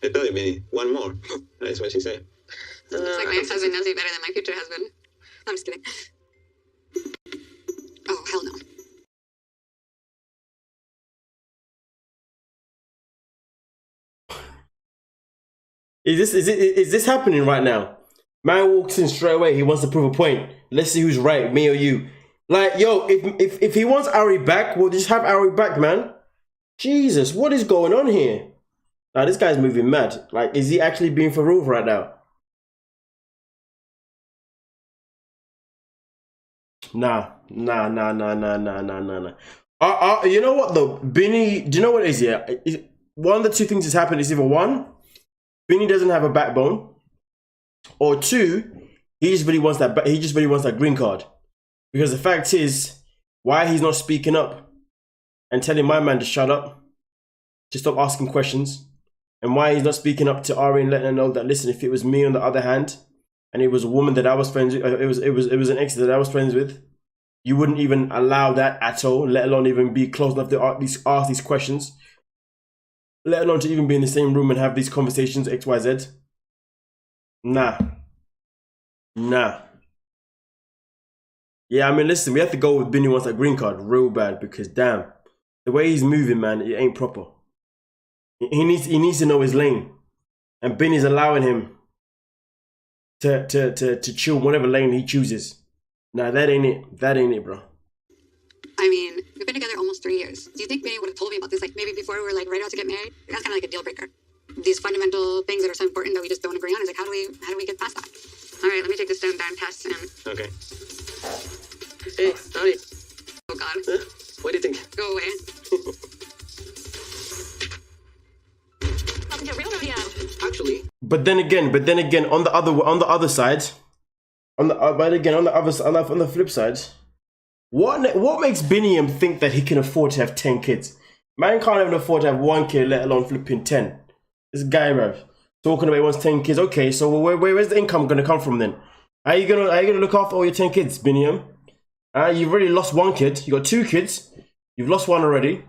I told you, many. One more. That's what she said. Looks like my ex-husband knows me better than my future husband. I'm just kidding. Oh, hell no. Is this happening right now? Man walks in straight away. He wants to prove a point. Let's see who's right, me or you. Like, yo, if he wants Ari back, we'll just have Ari back, man. Jesus, what is going on here? Now this guy's moving mad. Like, is he actually being for real right now? Nah. You know what though, Binny? Do you know what it is? Yeah, one of the two things that's happened is either one, Binny doesn't have a backbone, or two, he just really wants that. He just really wants that green card. Because the fact is, why he's not speaking up and telling my man to shut up, to stop asking questions, and why he's not speaking up to Ari and letting her know that, listen, if it was me on the other hand, and it was a woman that I was friends with, it was an ex that I was friends with, you wouldn't even allow that at all, let alone even be close enough to ask these questions, let alone to even be in the same room and have these conversations, XYZ. Nah. Yeah, I mean, listen, we have to go with Binny wants that green card real bad because, damn, the way he's moving, man, it ain't proper. He needs to know his lane, and Binny's allowing him to chill whatever lane he chooses. Nah, that ain't it. That ain't it, bro. I mean, we've been together almost 3 years. Do you think Benny would have told me about this, like, maybe before we were, like, ready out to get married? That's kind of like a deal breaker. These fundamental things that are so important that we just don't agree on. Is like, how do we get past that? All right, let me take this damn test and... Okay. Hey, Ari. Oh, God. Huh? What do you think? Go away. Welcome to Real Rodeo. Actually, But then again, on the other side, on the flip side, what makes Binny think that he can afford to have 10 kids? Man can't even afford to have 1 kid, let alone flipping 10. This guy, bruv, talking about he wants 10 kids. Okay, so where's the income gonna come from then? How you gonna look after all your 10 kids, Binny? You've already lost 1 kid. You got 2 kids. You've lost 1 already.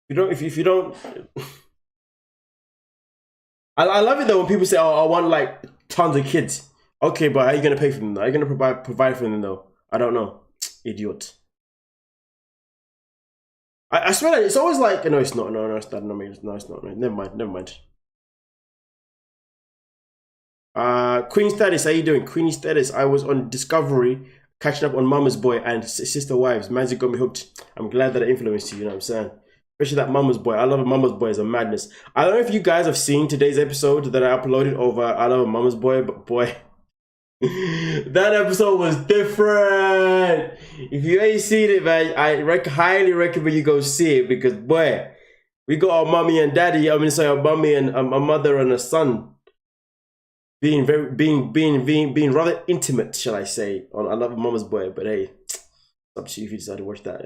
If you don't. I love it though when people say, "Oh, I want like tons of kids." Okay, but how are you gonna pay for them? Though? Are you gonna provide for them though? I don't know, idiot. I swear that it's always like, no, it's not. No, it's not. No, it's not. Never mind. Queen Status, how you doing? Queen Status, I was on Discovery catching up on Mama's Boy and Sister Wives. Madzie got me hooked. I'm glad that I influenced you. You know what I'm saying? Especially that Mama's Boy. I love a Mama's Boy. It's a madness. I don't know if you guys have seen today's episode that I uploaded over I Love a Mama's Boy, but boy, that episode was different. If you ain't seen it, man, I highly recommend you go see it because, boy, we got our mommy and daddy. I mean, sorry, our mommy and a mother and a son being rather intimate, shall I say, on I Love a Mama's Boy. But hey, up to you if you decide to watch that.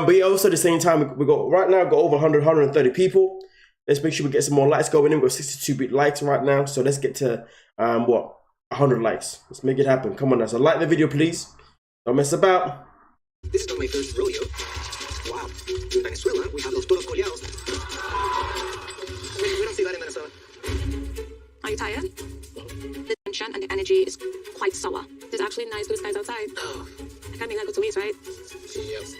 But yeah, also at the same time, we got right now got over 130 people. Let's make sure we get some more likes going in. We've got 62 likes right now, so let's get to 100 likes. Let's make it happen. Come on now. So like the video, please. Don't mess about. this is not my first rodeo. Wow. In Venezuela, we have those toros coleados. We don't see that in Venezuela. Are you tired? The tension and the energy is quite sour. There's actually nice blue skies outside. Oh. I can't make that go to waste, right? Yes.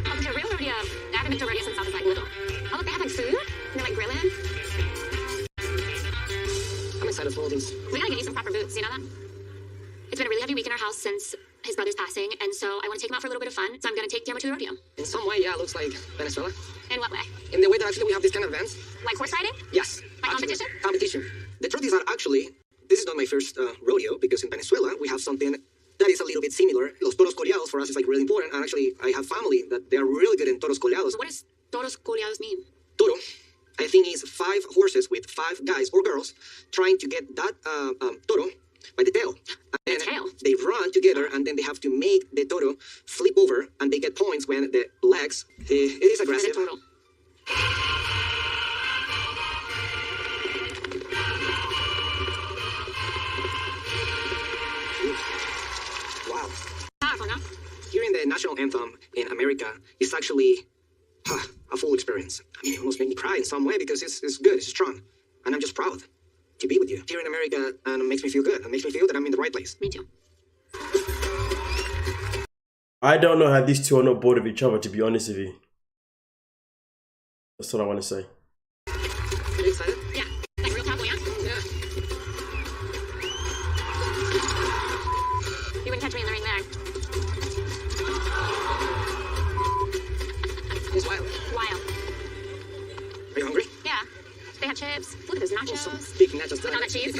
Welcome to Real Rodeo. I haven't been to rodeo since I was like little. Oh, look, they have like food. And they're like grilling. I'm excited for all this. We gotta get you some proper boots, you know that? It's been a really heavy week in our house since his brother's passing, and so I want to take him out for a little bit of fun, so I'm gonna take Guillermo to the rodeo. In some way, yeah, it looks like Venezuela. In what way? In the way that actually we have this kind of events. Like horse riding? Yes. Like actually, competition? Competition. The truth is that actually, this is not my first rodeo, because in Venezuela, we have something that is a little bit similar. Los toros coleados for us is like really important. And actually, I have family that they are really good in toros coleados. What does toros coleados mean? Toro, I think, is 5 horses with 5 guys or girls trying to get that toro by the tail. And tail? They run together, and then they have to make the toro flip over, and they get points when the legs. It is aggressive. Total. Wow. Powerful, no? Hearing the national anthem in America is actually a full experience. I mean, it almost made me cry in some way because it's good, it's strong. And I'm just proud to be with you here in America, and it makes me feel good. It makes me feel that I'm in the right place. Me too. I don't know how these two are not bored of each other, to be honest with you. That's what I want to say. Are you excited? Yeah. Like real cowboy, yeah? Yeah. You wouldn't catch me in the ring there. It's wild. Wild. Are you hungry? Yeah. They have chips. Look at those nachos. Big nachos. With all that cheese?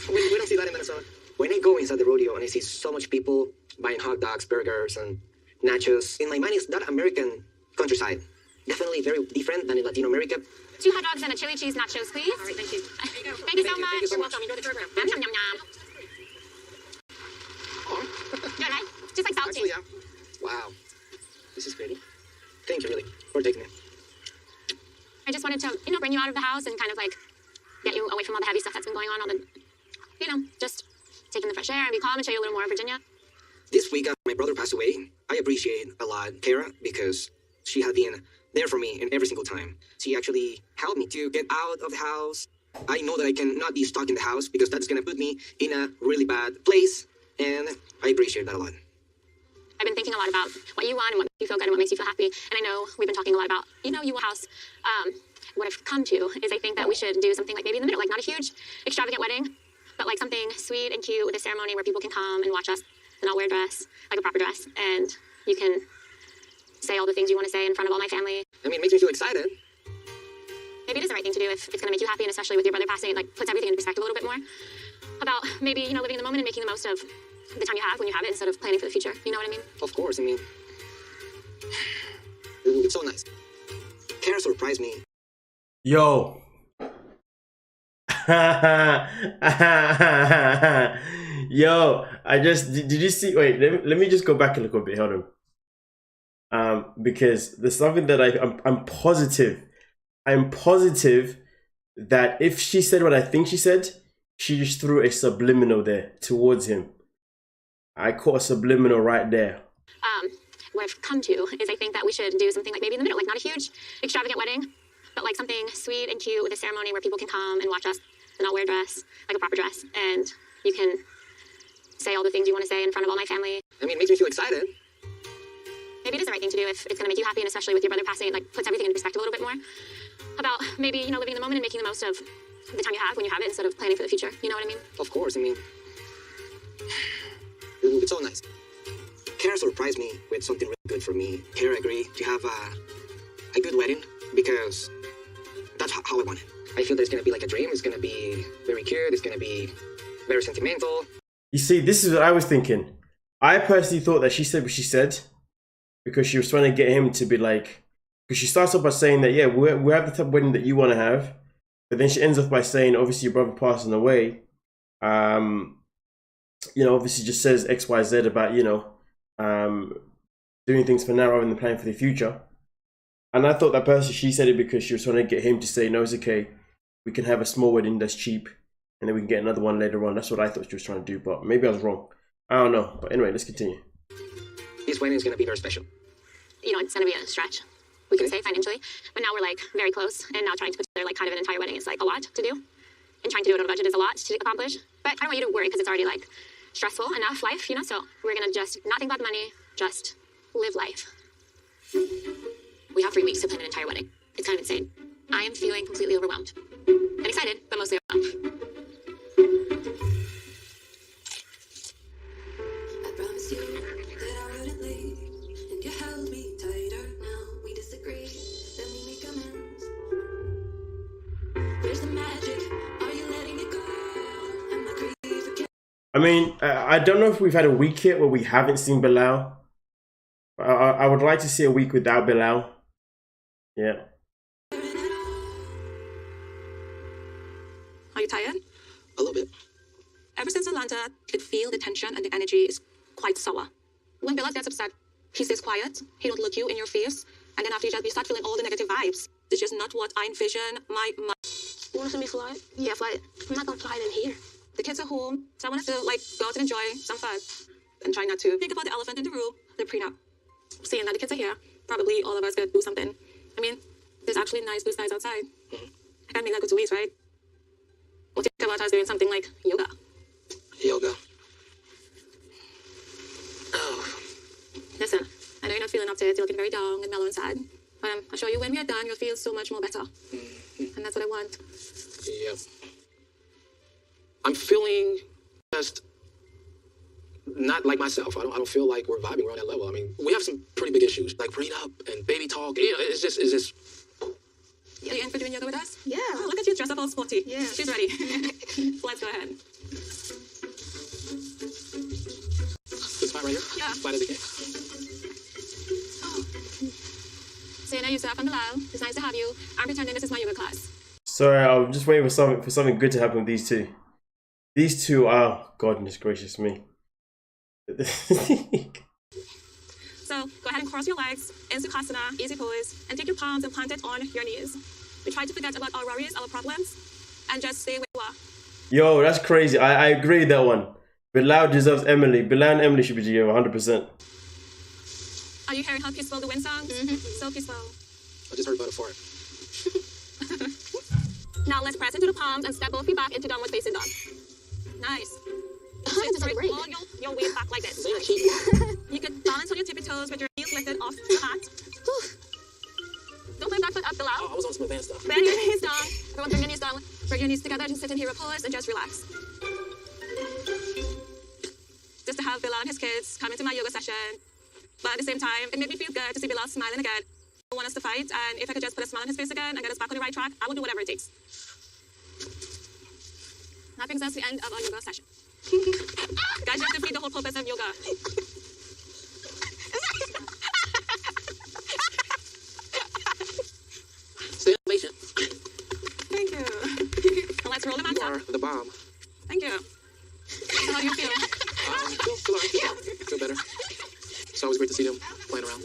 We don't see that in Minnesota. When I go inside the rodeo and I see so much people buying hot dogs, burgers, and nachos, in my mind it's that American countryside. Definitely very different than in Latin America. 2 hot dogs and a chili cheese nachos, please. All right, thank you. Thank you so much. Thank you so You're much. welcome. Enjoy the program. Yum, yum, yum, yum. Oh. Good, right? Just like salty. Actually, yeah. Wow. This is pretty. Thank you, really, for taking me. I just wanted to, bring you out of the house and kind of like get you away from all the heavy stuff that's been going on, all the, just taking the fresh air and be calm and show you a little more of Virginia. This week, my brother passed away. I appreciate a lot Kara because she had been there for me in every single time. She actually helped me to get out of the house. I know that I cannot be stuck in the house because that's going to put me in a really bad place, and I appreciate that a lot. I've been thinking a lot about what you want and what makes you feel good and what makes you feel happy. And I know we've been talking a lot about, you a house. What I've come to is I think that we should do something like maybe in the middle, like not a huge, extravagant wedding, but like something sweet and cute with a ceremony where people can come and watch us, and I'll wear a dress, like a proper dress, and you can say all the things you want to say in front of all my family. I mean, it makes me feel excited. Maybe it is the right thing to do if it's going to make you happy, and especially with your brother passing, it like puts everything into perspective a little bit more about maybe, living in the moment and making the most of the time you have when you have it instead of planning for the future. You know what I mean? Of course, I mean, it's so nice. Kara surprised me. Yo. Yo, did you see, wait, let me just go back a little bit, hold on. Because there's something that I'm positive that if she said what I think she said, she just threw a subliminal there towards him. I caught a subliminal right there. What I've come to is I think that we should do something like maybe in the middle, like not a huge, extravagant wedding, but like something sweet and cute with a ceremony where people can come and watch us, and I'll wear a dress, like a proper dress, and you can say all the things you want to say in front of all my family. I mean, it makes me feel excited. Maybe it is the right thing to do if it's going to make you happy, and especially with your brother passing, it like puts everything into perspective a little bit more about maybe, living in the moment and making the most of the time you have when you have it instead of planning for the future. You know what I mean? Of course, I mean, it's so nice. Kara surprised me with something really good for me. Kara agreed to have a good wedding because that's how I want it. I feel that it's going to be like a dream. It's going to be very cute. It's going to be very sentimental. You see, this is what I was thinking. I personally thought that she said what she said because she was trying to get him to be like, because she starts off by saying that, yeah, we have the type of wedding that you want to have. But then she ends off by saying, obviously, your brother passing away. Obviously just says X, Y, Z about, doing things for now rather than planning for the future. And I thought that personally she said it because she was trying to get him to say, no, it's okay. We can have a small wedding that's cheap, and then we can get another one later on. That's what I thought she was trying to do, but maybe I was wrong. I don't know. But anyway, let's continue. This wedding is going to be very special. It's going to be a stretch, we can say, financially. But now we're like very close, and now trying to put together like kind of an entire wedding is like a lot to do. And trying to do it on a budget is a lot to accomplish. But I don't want you to worry because it's already like stressful enough life, so we're going to just not think about the money, just live life. We have 3 weeks to plan an entire wedding. It's kind of insane. I am feeling completely overwhelmed. And excited, but mostly overwhelmed. I promise you that I wouldn't leave, and you held me tighter. Now we disagree, then we make amends. Where's the magic? I mean, I don't know if we've had a week yet where we haven't seen Bilal. I would like to see a week without Bilal. Yeah. Are you tired? A little bit. Ever since Atlanta, I could feel the tension and the energy is quite sour. When Bilal gets upset, he stays quiet, he don't look you in your face, and then after you start feeling all the negative vibes. It's just not what I envision my You want to see me fly? Yeah, fly. I'm not gonna fly in here. The kids are home, so I wanted to go out and enjoy some fun and try not to think about the elephant in the room, the prenup. Seeing that the kids are here, probably all of us could do something. I mean, there's actually nice blue skies outside. I gotta make that go to waste, right? We'll think about us doing something like yoga. Yoga. Oh. Listen, I know you're not feeling up to it. You're looking very down and mellow inside. But I'll show you when we're done, you'll feel so much more better. And that's what I want. Yep. I'm feeling just not like myself. I don't feel like we're vibing around that level. I mean, we have some pretty big issues, like prenup and baby talk. You know, it's just. Are you in for doing yoga with us? Yeah. Oh, look at you, dressed up all sporty. Yeah. She's ready. Let's go ahead. This spot right here? Yeah. Flat as it can. Saying Yusuf and Bilal, it's nice to have you. I'm pretending this is my yoga class. Sorry, I'm just waiting for something good to happen with these two. These two are, goodness gracious me. So go ahead and cross your legs into Sukhasana, easy pose, and take your palms and plant it on your knees. We try to forget about our worries, our problems, and just stay where you are. Yo, that's crazy. I agree with that one. Bilal deserves Emily. Bilal and Emily should be together 100%. Are you hearing how peaceful the wind sounds? So peaceful. I just heard about a fart. Now let's press into the palms and step both feet back into downward facing dog. Nice. That's Bring great. all your weight back like this. Thank you. You could balance on your tippy toes with your heels lifted off the mat. Don't bring back foot up, Bilal. Oh, I was on some advanced stuff. Bend your knees down. Everyone bring your knees down. Bring your knees together. Just sit in hero pose and just relax. Just to have Bilal and his kids come into my yoga session. But at the same time, it made me feel good to see Bilal smiling again. I want us to fight, and if I could just put a smile on his face again and get us back on the right track, I will do whatever it takes. That brings us to the end of our yoga session. Guys, you have to defeat the whole purpose of yoga. Stay patient. Thank you. Now let's roll the mat You up. are the bomb. Thank you. So how do you feel? Feel all right. Feel better. It's always great to see them playing around.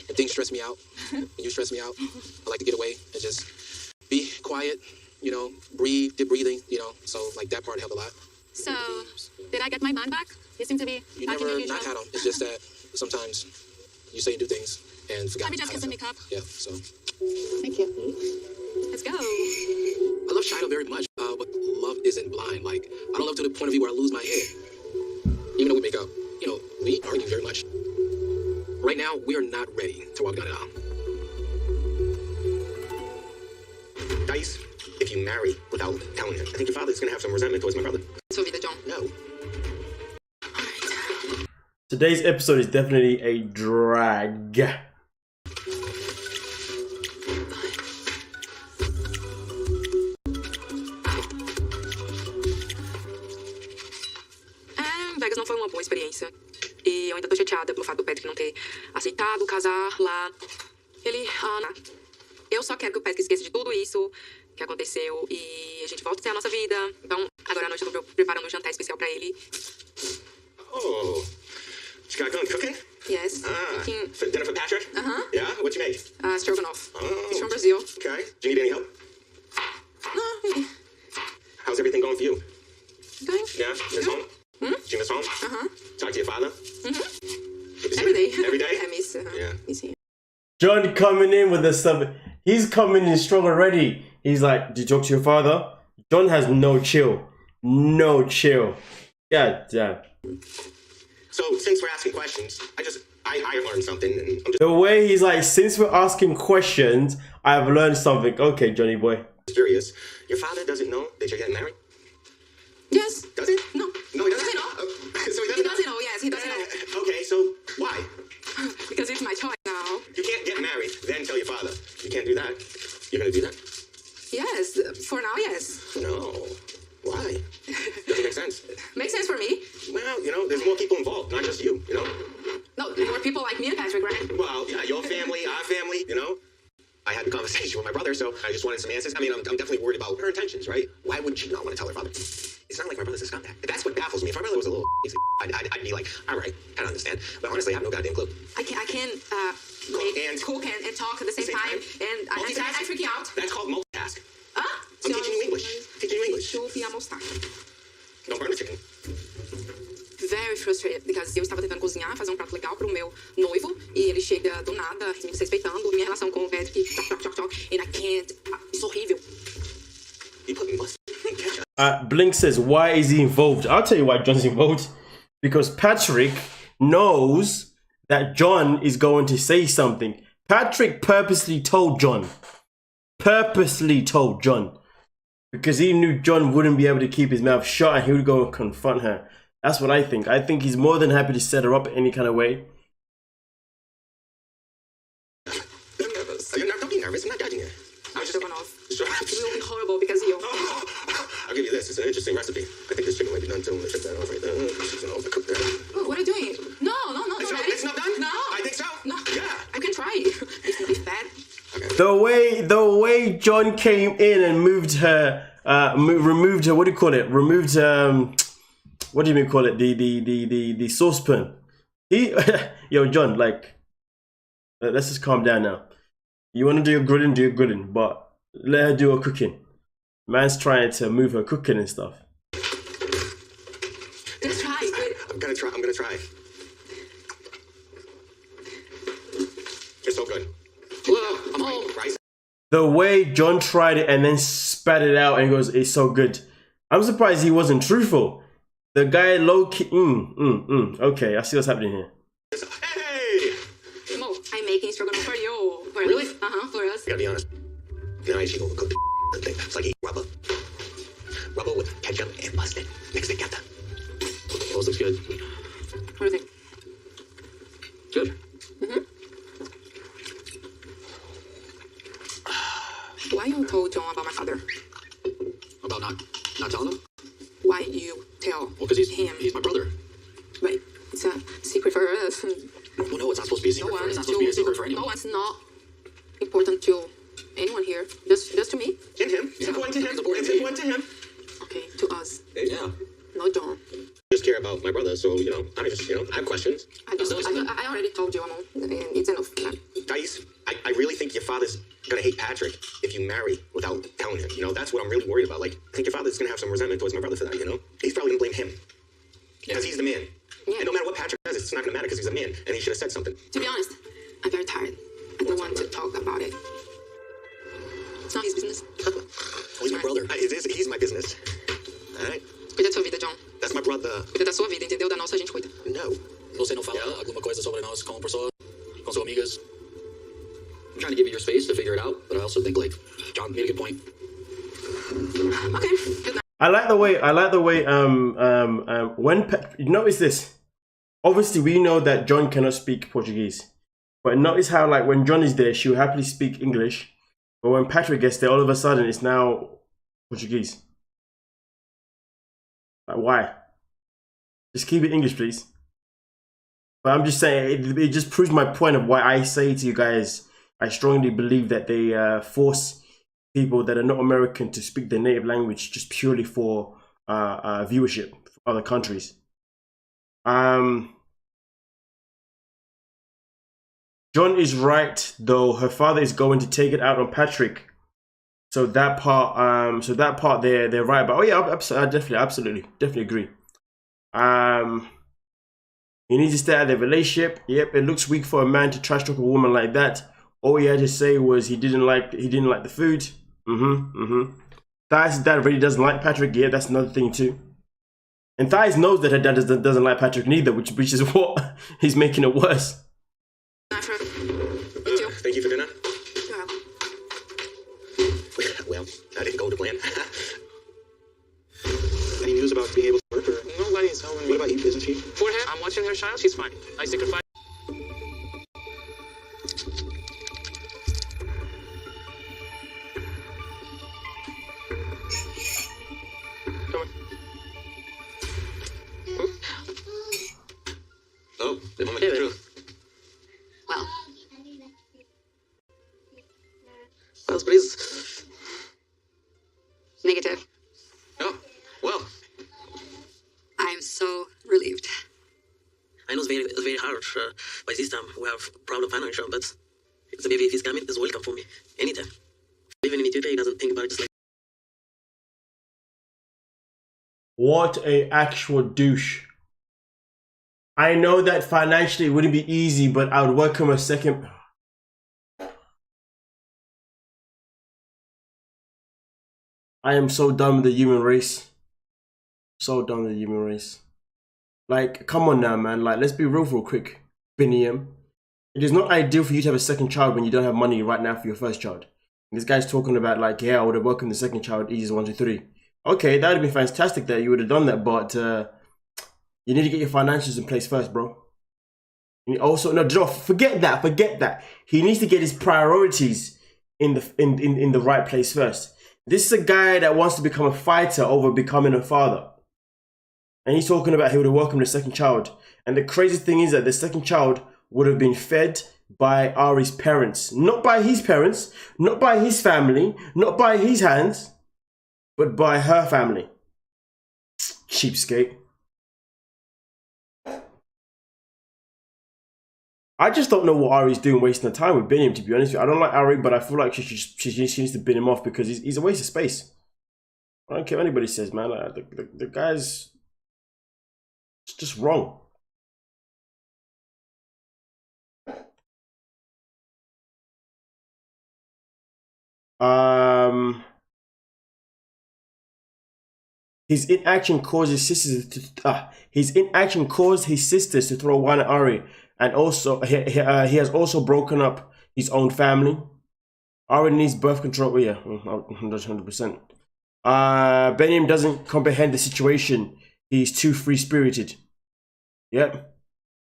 If things stress me out, and you stress me out, I like to get away and just be quiet, you know, breathe, deep breathing, you know, so like that part helped a lot. So, did I get my man back? You seem to be You acting never unusual. not had them. It's just that sometimes you say and do things and forgot. Let me just how kiss and to- make up. Yeah, so. Thank you. Let's go. I love Shiloh very much, but love isn't blind. Like, I don't love to the point of view where I lose my head. Even though we make up, you know, we argue very much. Right now, we are not ready to walk down the aisle. Dice, if you marry without telling him, I think your father's gonna have some resentment towards my brother. So be the John. No. Today's episode is definitely a drag. Vegas não foi uma boa experiência. E eu ainda tô chateada pelo fato do Patrick não ter aceitado casar lá. Ele, eu só quero que o Patrick esqueça de tudo isso que aconteceu e a gente volta a ter a nossa vida. Então, agora à noite eu tô preparando um jantar especial pra ele. Oh. She got going cooking? Yes. Ah. For dinner for Patrick? Yeah? What'd you make? Stroganoff. Oh. He's from Brazil. Okay. Do you need any help? No, really. How's everything going for you? Going? Yeah? Miss home? Do you miss home? Talk to your father? Every day. Every day? I miss, miss him. John coming in with the sub. He's coming in strong already. He's like, did you talk to your father? John has no chill. No chill. God damn. So, since we're asking questions, I learned something, and I'm just The way he's like, since we're asking questions, I've learned something. Okay, Johnny boy. curious. Your father doesn't know that you're getting married? Yes. Does he? No. No, he doesn't? Does he know? So he He doesn't doesn't know, yes, he doesn't know. Okay, so why? Because it's my choice now. You can't get married, then tell your father. You can't do that. You're gonna do that? Yes, for now, yes. No. Why? know, there's more people involved, not just you, you know? No, there were people like me and Patrick, right? Well, yeah, your family, our family, you know? I had a conversation with my brother, so I just wanted some answers. I mean, I'm definitely worried about her intentions, right? Why wouldn't she not want to tell her father? It's not like my brother's a scumbag. That's what baffles me. If my brother was a little I'd be like, all right, I don't understand. But honestly, I have no goddamn clue. I can cook and talk at the same time. And I freak out. That's called multitask. Ah, I'm teaching you English. Teaching you English. Chupi a mostrar. Don't burn the chicken. Very frustrated, because eu estava tentando cozinhar, fazer um prato legal pro meu noivo, e ele chega do nada, me desrespeitando, minha relação com o Patrick, and I can't, isso horrível. You put mustard and ketchup. Blink says, why is he involved? I'll tell you why John's involved. Because Patrick knows that John is going to say something. Patrick purposely told John. Because he knew John wouldn't be able to keep his mouth shut and he would go and confront her. That's what I think. I think he's more than happy to set her up any kind of way. I'm nervous. Don't be nervous. I'm not judging you. I just went off. Sure. It will be horrible because you. I'll give you this. It's an interesting recipe. I think this chicken might be done too. I'm gonna check that off right there. She's gonna overcook that. Oh, what are you doing? No. It's not done? No. I think so. No. Yeah. I can try. It's bad. Okay. The way John came in and moved her, removed her. What do you call it? Removed what do you mean call it? The saucepan. Yo, John, like, let's just calm down now. You want to do your grilling, but let her do her cooking. Man's trying to move her cooking and stuff. Just try. I'm gonna try. It's so good. The way John tried it and then spat it out and goes, it's so good. I'm surprised he wasn't truthful. The guy low key. Okay, I see what's happening here. Hey! Mo, I'm making stroganoff for you. Really? For us. I gotta be honest. You know, I should overcook the thing. It's like eating rubber. Rubber with ketchup and mustard mixed together. Those looks good. What do you think? Good. Why you told John about my father? About not telling him? Why you tell Well, because him? he's my brother. But it's a secret for us. Well, no, it's not supposed to be a secret. It's not supposed to be a secret for anyone. No, it's not important to anyone here. Just to me. And him. It's important to him. It's important to him. Okay, to us. Yeah. No, John. Just care about my brother, so you know, I have questions. I already told you, Amon, and it's enough. Thais, I really think your father's gonna hate Patrick if you marry without telling him. You know, that's what I'm really worried about. Like, I think your father's gonna have some resentment towards my brother for that. You know, he's probably gonna blame him because he's the man. Yeah. And no matter what Patrick says, it's not gonna matter because he's a man and he should have said something. To be honest, I'm very tired. I don't want to talk about it. It's not his business. Well, he's my brother. He's my business. All right. Cuida da sua vida, John. That's my brother. Cuida da sua vida, entendeu? Da nossa a gente cuida. No. Você não fala alguma coisa sobre nós com suas amigas? I'm trying to give you your space to figure it out, but I also think, like, John made a good point. Okay, good night. I like the way when notice this. Obviously, we know that John cannot speak Portuguese, but notice how, like, when John is there, she will happily speak English, but when Patrick gets there, all of a sudden it's now Portuguese. Like, why? Just keep it English, please. But I'm just saying, it just proves my point of why I say to you guys, I strongly believe that they force people that are not American to speak their native language just purely for viewership from other countries. John is right, though. Her father is going to take it out on Patrick. So that part, they're right about. Oh yeah, I definitely agree. He needs to stay out of the relationship. Yep, it looks weak for a man to trash talk a woman like that. All he had to say was he didn't like the food. Thais' dad really doesn't like Patrick. Yeah, that's another thing too. And Thais knows that her dad doesn't like Patrick neither, which is what he's making it worse. Thank you for dinner. Well, I didn't go to plan. Any news about being able to work? Or Nobody's telling me. what about Eve? Isn't she? For him, I'm watching her child. She's fine. I sacrifice. so relieved. I know it's very hard. By this time, we have problem financial, but if the baby is coming, it's welcome for me. Anytime. Even in Ethiopia, he doesn't think about it just like. What a actual douche. I know that financially it wouldn't be easy, but I would welcome a second. I am so done with the human race. So done with the human race. Like, come on now, man. Like, let's be real quick. Biniam. It is not ideal for you to have a second child when you don't have money right now for your first child. And this guy's talking about like, yeah, I would have welcomed the second child, easy as 1, 2, 3. Okay, that would have been fantastic that you would have done that, but you need to get your financials in place first, bro. And also, no, forget that. He needs to get his priorities in the right place first. This is a guy that wants to become a fighter over becoming a father. And he's talking about he would have welcomed the second child. And the crazy thing is that the second child would have been fed by Ari's parents. Not by his parents, not by his family, not by his hands, but by her family. Cheapskate. I just don't know what Ari's doing wasting her time with Biniam, to be honest with you. I don't like Ari, but I feel like she needs to bin him off because he's a waste of space. I don't care what anybody says, man. The guy's just wrong. His inaction caused his sisters to throw one at Ari, and also he has also broken up his own family. Ari needs birth control. Yeah, 100%. Biniam doesn't comprehend the situation. He's too free-spirited. Yep.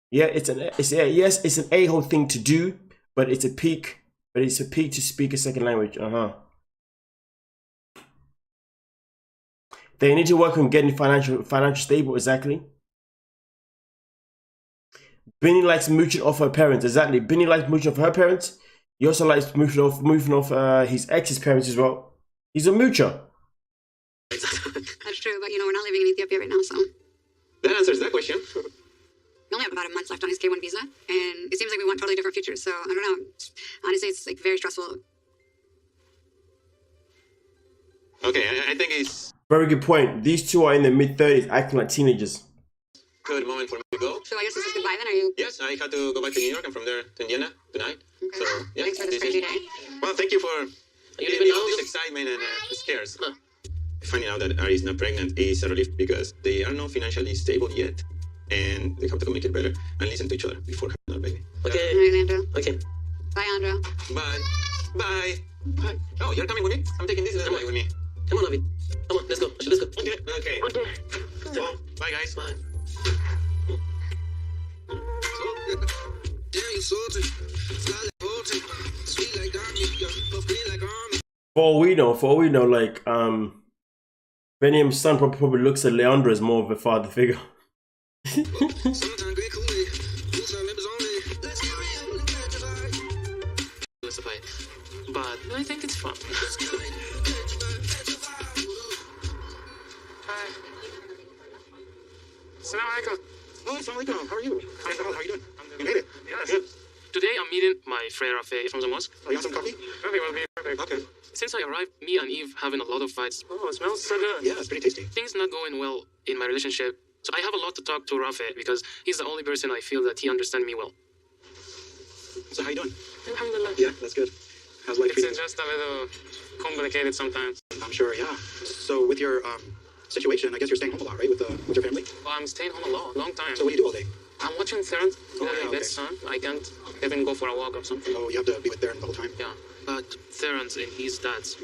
Yeah, it's an a-hole thing to do, but it's a peak to speak a second language. They need to work on getting financial stable. Exactly. Binny likes mooching off her parents. Exactly. Binny likes mooching off her parents. He also likes moving off his ex's parents as well. He's a moocher. That's true, but you know, we're not living in Ethiopia right now, so. That answers that question. We only have about a month left on his K1 visa, and it seems like we want totally different futures, so I don't know. Honestly, it's like very stressful. Okay, I think it's Very good point. These two are in their mid-30s, acting like teenagers. good moment for me to go. So I guess this is goodbye then, are you? Yes, I had to go back to New York and from there to Indiana tonight. Okay. So, yeah. Thanks for this crazy day. Well, thank you for giving me all this excitement and scares. Finding out that Ari is not pregnant is a relief because they are not financially stable yet. And they have to communicate better and listen to each other before having a baby. Okay. All right, Andrew. Okay. Bye, Andrew. Bye. Bye. Bye. Oh, you're coming with me? I'm taking this little boy with me. Come on, Avi. Come on, let's go. Let's go. Okay. Okay. So, bye, guys. Bye. For all we know, like Biniam's son probably looks at Leandro as more of a father figure. But I think it's fun. Hi. Assalamu alaikum. Oh, assalamu alaikum. How are you? How are you doing? You made it. Yes. Good. Today I'm meeting my friend Rafe from the mosque. Oh, you want some coffee? Coffee will be perfect. Okay. Since I arrived, me and Eve having a lot of fights. Oh, it smells so good. Yeah, it's pretty tasty. Things not going well in my relationship. So I have a lot to talk to Rafe because he's the only person I feel that he understands me well. So how you doing? Alhamdulillah. Yeah, that's good. How's life treating you? It's just a little complicated sometimes. I'm sure, yeah. So with your situation, I guess you're staying home a lot, right? With your family? Well, I'm staying home a long time. So what do you do all day? I'm watching Theron. That's son. I can't even go for a walk or something. Oh, you have to be with Theron the whole time? Yeah. But Theron's and his dad's.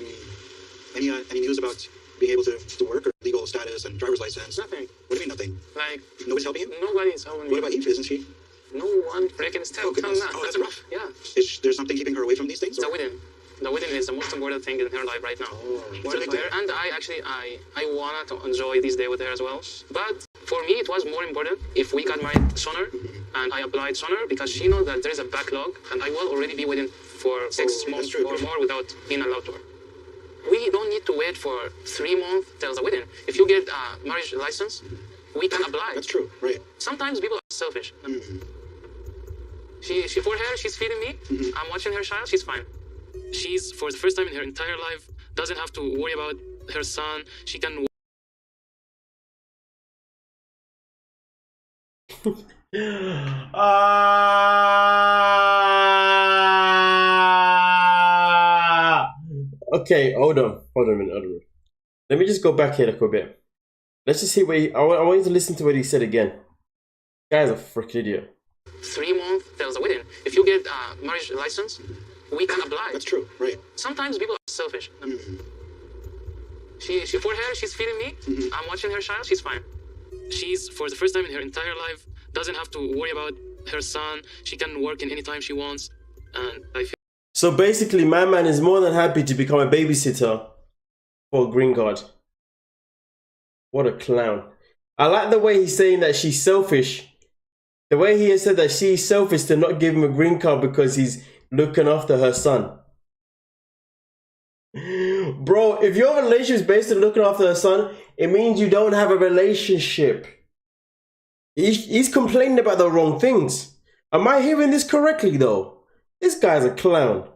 Any news about being able to work or legal status and driver's license? Nothing. What do you mean nothing? Like, nobody's helping you? Nobody's helping me. What about Eve? Isn't she? No one freaking step. Oh, goodness. Oh, that's rough. Yeah. Is there something keeping her away from these things? The wedding. The wedding is the most important thing in her life right now. Oh, and I wanted to enjoy this day with her as well. But for me, it was more important if we got married sooner, and I applied sooner because she knows that there is a backlog, and I will already be waiting for 6 months or more without being allowed to work. We don't need to wait for 3 months till the wedding. If you get a marriage license, we can apply. That's true, right? Sometimes people are selfish. She for her, she's feeding me. I'm watching her child. She's fine. She's, for the first time in her entire life, doesn't have to worry about her son. She can. Okay, hold on a minute. Let me just go back here a little bit. Let's just see what I want you to listen to what he said again. Guy's a freaking idiot. 3 months, there's a wedding. If you get a marriage license, we can apply. That's true, right? Sometimes people are selfish. She for her, she's feeding me. I'm watching her child. She's fine. She's, for the first time in her entire life, doesn't have to worry about her son. She can work in any time she wants. And I feel. So basically, my man is more than happy to become a babysitter for a green card. What a clown. I like the way he's saying that she's selfish. The way he has said that she's selfish to not give him a green card because he's looking after her son. Bro, if your relationship is based on looking after her son, it means you don't have a relationship. He's complaining about the wrong things. Am I hearing this correctly though? This guy's a clown.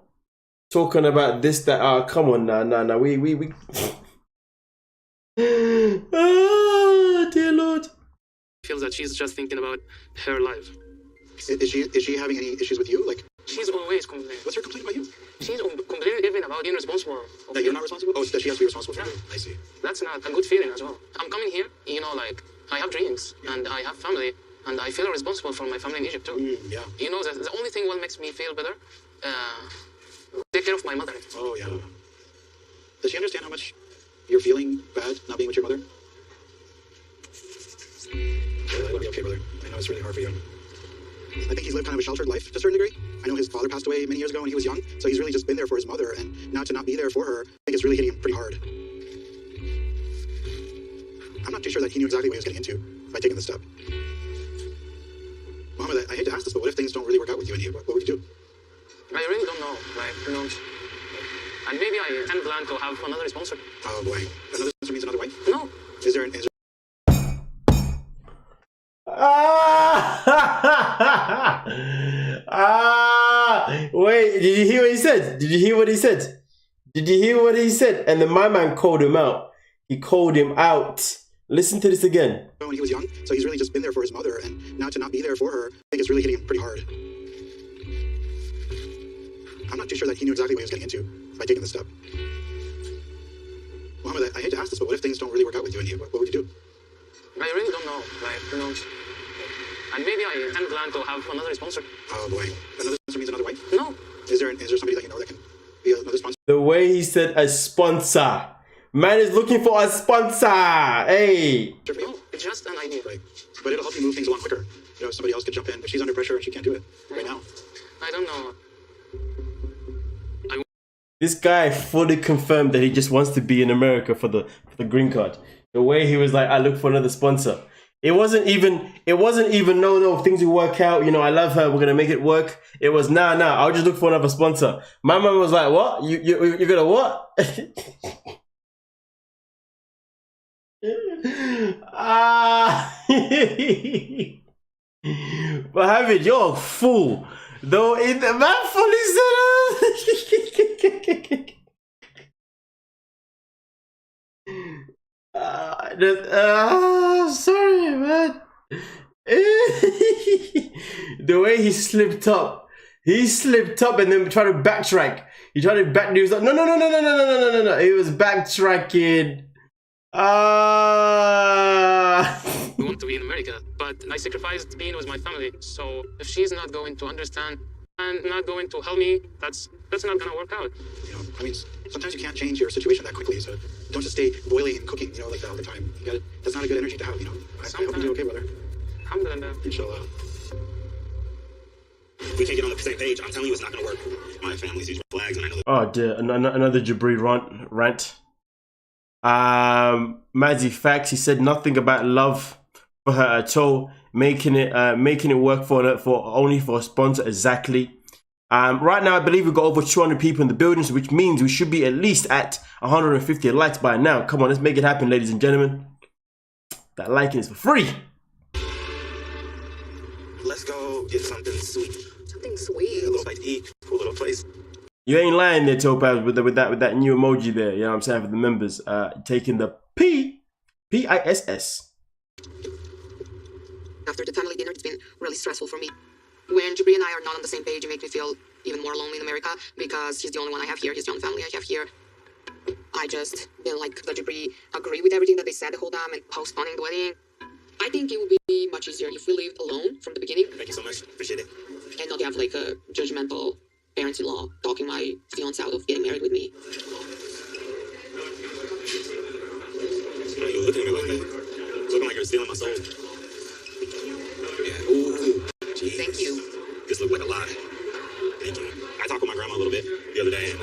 Talking about this, that, come on now, we. Oh, dear Lord. Feels that she's just thinking about her life. Is she having any issues with you? Like, She's always complaining. what's her complaint about you? She's complaining even about being responsible. That you're not responsible? Oh, that she has to be responsible for you. I see. That's not a good feeling as well. I'm coming here, like, I have dreams and I have family and I feel responsible for my family in Egypt too. Yeah. The only thing what makes me feel better, take care of my mother. Oh, yeah. Does she understand how much you're feeling bad not being with your mother? Yeah, that would be okay, brother. I know it's really hard for you. I think he's lived kind of a sheltered life to a certain degree. I know his father passed away many years ago when he was young, so he's really just been there for his mother, and now to not be there for her, I think it's really hitting him pretty hard. I'm not too sure that he knew exactly what he was getting into by taking this step. Mohammed, I hate to ask this, but what if things don't really work out with you and you? What would you do? I really don't know. And maybe I can plan to have another sponsor. Oh boy. Another sponsor means another wife? No. Is there Wait, did you hear what he said? Did you hear what he said? And then my man called him out. He called him out. Listen to this again. When he was young, so he's really just been there for his mother, and now to not be there for her, I think it's really hitting him pretty hard. I'm not too sure that he knew exactly what he was getting into by taking this step. Mohammed, I hate to ask this, but what if things don't really work out with you and you? What would you do? I really don't know. And maybe I can plan to have another sponsor. Oh boy. Another sponsor means another wife? No. Is there somebody that you know that can be another sponsor? The way he said a sponsor. Man is looking for a sponsor. Hey. No, it's just an idea. Right. But it'll help you move things along quicker. Somebody else could jump in if she's under pressure and she can't do it right now. I don't know. This guy fully confirmed that he just wants to be in America for the green card. The way he was like, I look for another sponsor. It wasn't even no, things will work out. I love her. We're going to make it work. It was, nah, I'll just look for another sponsor. My mom was like, what? You're going to what? But Hamid, you're a fool. Though in the man fully said sorry, man. The way he slipped up and then tried to backtrack. He was like, no. He was backtracking. I want to be in America, but I sacrificed being with my family. So if she's not going to understand and not going to help me, that's not gonna work out. Sometimes you can't change your situation that quickly, so don't just stay boiling and cooking, like that all the time. That's not a good energy to have, I hope you do okay, brother. Alhamdulillah. Inshallah. If we can't get on the same page, I'm telling you it's not gonna work. My family's using flags, and I know that. Oh dear, another Jabri rant. Madzie facts. He said nothing about love for her at all, making it work for only for a sponsor. Exactly. Right now I believe we've got over 200 people in the building, which means we should be at least at 150 likes by now. Come on, let's make it happen, ladies and gentlemen. That liking is for free. Let's go get something sweet. Something sweet. A little bite to eat. Cool little place. You ain't lying there, Topaz, with that new emoji there. You know what I'm saying, for the members. Taking the PISS. After the family dinner, it's been really stressful for me. When Jibri and I are not on the same page, it makes me feel even more lonely in America because he's the only one I have here. He's the only family I have here. I just feel like that Jibri agree with everything that they said the whole time and postponing the wedding. I think it would be much easier if we lived alone from the beginning. Thank you so much. Appreciate it. And not have like a judgmental parents-in-law talking my fiance out of getting married with me. Why are you looking at me like that? It's looking like you're stealing my soul. Yeah. Ooh. Geez. Thank you. This looked like a lie. Thank you. I talked with my grandma a little bit the other day, and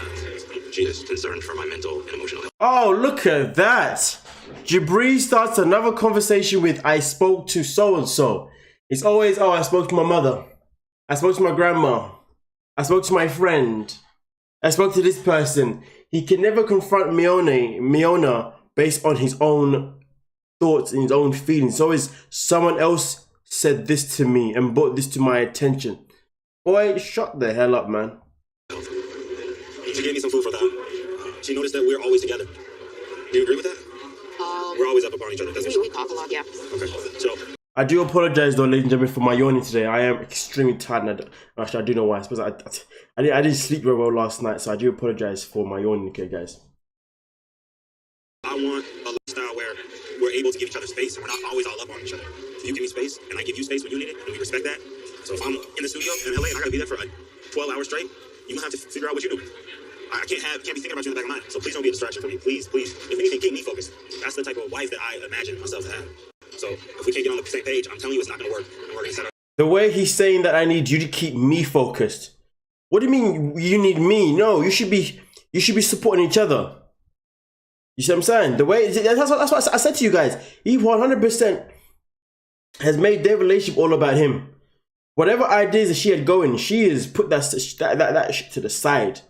she is concerned for my mental and emotional health. Oh, look at that. Jibri starts another conversation with, I spoke to so-and-so. It's always, oh, I spoke to my mother. I spoke to my grandma. I spoke to my friend. I spoke to this person. He can never confront Miona based on his own thoughts and his own feelings. It's always someone else said this to me and brought this to my attention. Boy, shut the hell up, man. She gave me some food for thought. She noticed that we're always together. Do you agree with that? We're always up upon each other. We talk a lot, yeah. Okay, so I do apologize though, ladies and gentlemen, for my yawning today. I am extremely tired, and actually I do know why. I suppose I didn't sleep very well last night, so I do apologize for my yawning, okay, guys. I want a lifestyle where we're able to give each other space and we're not always all up on each other. So you give me space and I give you space when you need it, and we respect that. So if I'm in the studio in LA and I gotta be there for like 12 hours straight, you gonna have to figure out what you're doing. I can't be thinking about you in the back of my mind. So please don't be a distraction for me. Please. If anything, keep me focused. That's the type of wife that I imagine myself to have. So if we can't get on the same page, I'm telling you it's not gonna work. And we're gonna set up. The way he's saying that I need you to keep me focused. What do you mean you need me? No, you should be supporting each other. You see what I'm saying? The way that's what I said to you guys. He 100% has made their relationship all about him. Whatever ideas that she had going, she has put that shit to the side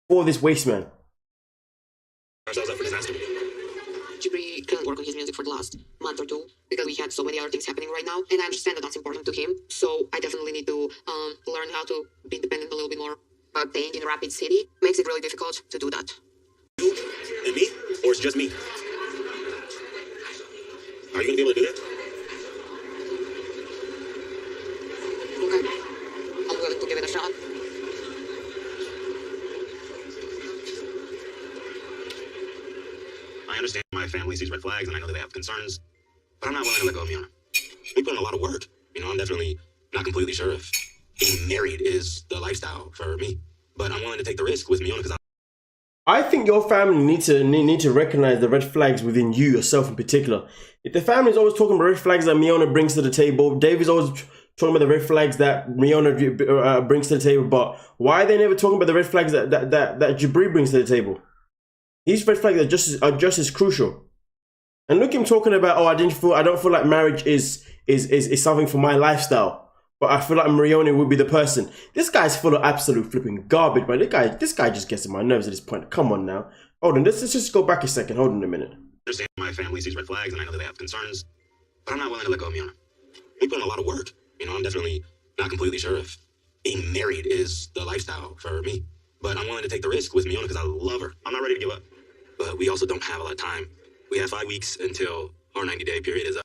for this waste man. Ourselves up for disaster. Jibri couldn't work on his music for the last month or two because we had so many other things happening right now, and I understand that that's important to him. So I definitely need to learn how to be independent a little bit more. But staying in a rapid city makes it really difficult to do that. You and me, or it's just me? Are you gonna be able to do that? Okay, I'm willing to give it a shot. I understand my family sees red flags and I know that they have concerns, but I'm not willing to let go of Miona. We put in a lot of work. I'm definitely not completely sure if being married is the lifestyle for me, but I'm willing to take the risk with Miona because I think your family need to recognize the red flags within you, yourself in particular. If the family is always talking about red flags that Miona brings to the table, David's always talking about the red flags that Miona brings to the table, but why are they never talking about the red flags that Jibri brings to the table? These red flags are just as crucial. And look him talking about, oh, I don't feel like marriage is something for my lifestyle, but I feel like Marioni would be the person. This guy's full of absolute flipping garbage, man. This guy just gets on my nerves at this point. Come on now. Hold on, let's just go back a second. Hold on a minute. I understand my family sees red flags and I know that they have concerns, but I'm not willing to let go of Miona. We put in a lot of work. I'm definitely not completely sure if being married is the lifestyle for me, but I'm willing to take the risk with Miona because I love her. I'm not ready to give up, but we also don't have a lot of time. We have 5 weeks until our 90-day period is up.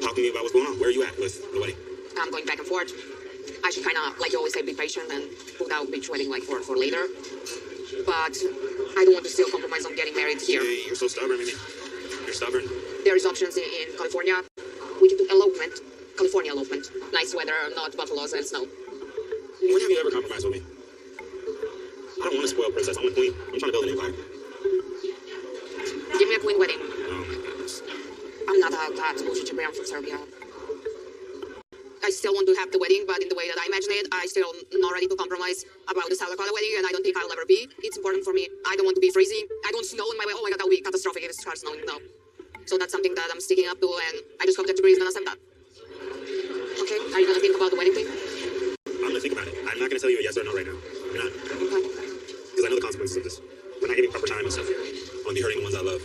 Talk to me about what's going on. Where are you at with the wedding? I'm going back and forth. I should kind of, like you always say, be patient and put out beach wedding like for later. But I don't want to still compromise on getting married here. Hey, you're so stubborn, Mimi. You're stubborn. There is options in California. We can do elopement. California elopement. Nice weather, not buffaloes and snow. When have you ever compromised with me? I don't want a spoiled princess. I want a queen. I'm trying to build an empire. Give me a queen wedding. Oh my goodness. I'm not that bullshit Jibri. I'm from Serbia. I still want to have the wedding, but in the way that I imagine it, I still not ready to compromise about the Salakada wedding, and I don't think I'll ever be. It's important for me. I don't want to be freezing. I don't want snow in my way. Oh my god, that would be catastrophic if it starts snowing. No. So that's something that I'm sticking up to, and I just hope that Jibri is gonna accept that. Okay, are you gonna think about the wedding thing? I'm gonna think about it. I'm not gonna tell you a yes or no right now. I'm not. Okay. Because I know the consequences of this. We're not giving proper time and stuff. I'm gonna be hurting the ones I love.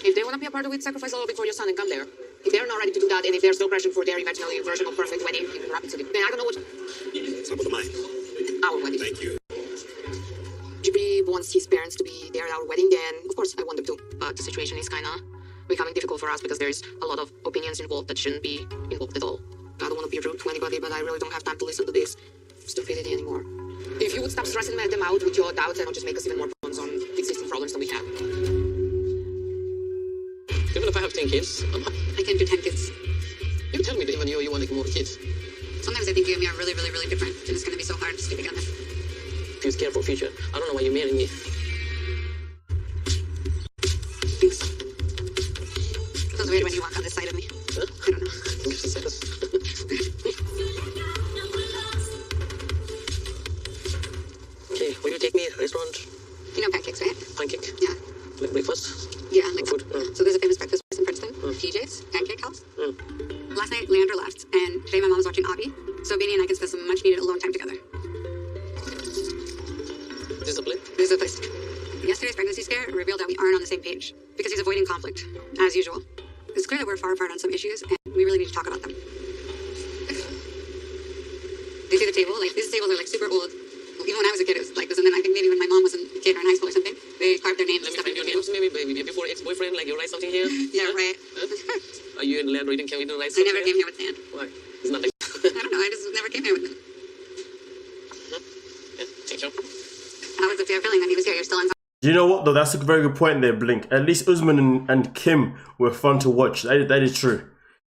If they want to be a part of it, sacrifice a little bit for your son and come there. If they're not ready to do that, and if there's no pressure for their imaginary version of perfect wedding in Rapid City, then I don't know what. Top of the mind. Our wedding. Thank you. Jibri wants his parents to be there at our wedding, then of course I want them to. But the situation is kind of becoming difficult for us because there's a lot of opinions involved that shouldn't be involved at all. I don't want to be rude to anybody, but I really don't have time to listen to this stupidity anymore. If you would stop stressing them out with your doubts, it'll just make us even more problems on existing problems that we have. Even if I have 10 kids, I can't do 10 kids. you tell me that even you want more kids. Sometimes I think you and me are really, really, really different, and it's going to be so hard to stay together. If you're scared for future, I don't know why you're marrying me. Thanks. Feels weird when you walk on this side of me. Huh? I don't know. Okay, will you take me to a restaurant? You know pancakes, right? Pancake? Yeah. Like breakfast? Yeah, like Food? So there's a famous breakfast place in Princeton, PJ's, Pancake House. Last night, Leandro left, and today my mom was watching Avi, so Beanie and I can spend some much-needed alone time together. This is the place? This is the place. Yesterday's pregnancy scare revealed that we aren't on the same page, because he's avoiding conflict, as usual. It's clear that we're far apart on some issues, and we really need to talk about them. Do you see the table? Like, these tables are, like, super old. Even when I was a kid, it was like this, and then I think maybe when my mom was a kid or in high school or something, they carved their names and Let me stuff find into your the names, tables. maybe before ex-boyfriend, like you write something here? Yeah, right. Huh? Are you and Leandro didn't write I something? never came here with Nan. Why? It's not like... I don't know, I just never came here with him. Yeah, thank you. How was the feeling that he was here? You're still on. You know what though? That's a very good point there, Blink. At least Usman and Kim were fun to watch. That is true.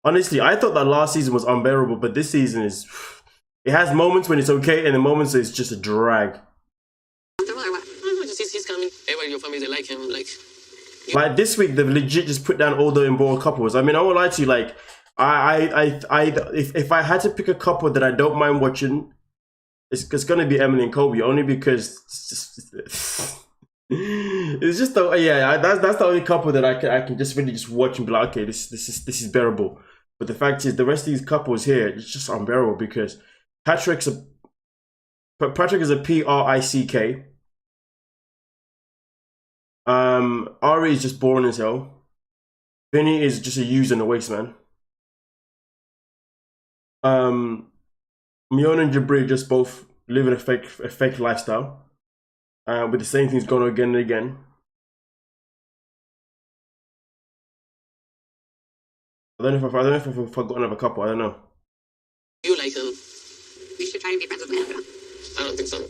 Honestly, I thought that last season was unbearable, but this season is... It has moments when it's okay, and the moments it's just a drag. Or what? He's coming. Everybody in your family, they like him. Like this week, they've legit just put down all the involved couples. I mean, I won't lie to you. Like, if I had to pick a couple that I don't mind watching, it's gonna be Emily and Kobe, only because it's just the that's the only couple that I can just really just watch and be like, okay, this is bearable. But the fact is, the rest of these couples here, it's just unbearable because Patrick is a Prick. Ari is just boring as hell. Vinny is just a user and a waste man. Mion and Jabri just both living a fake lifestyle. With the same things going on again and again. I don't know if I've forgotten of a couple. I don't know. You like him? You should try to be friends with Leandro. I don't think so.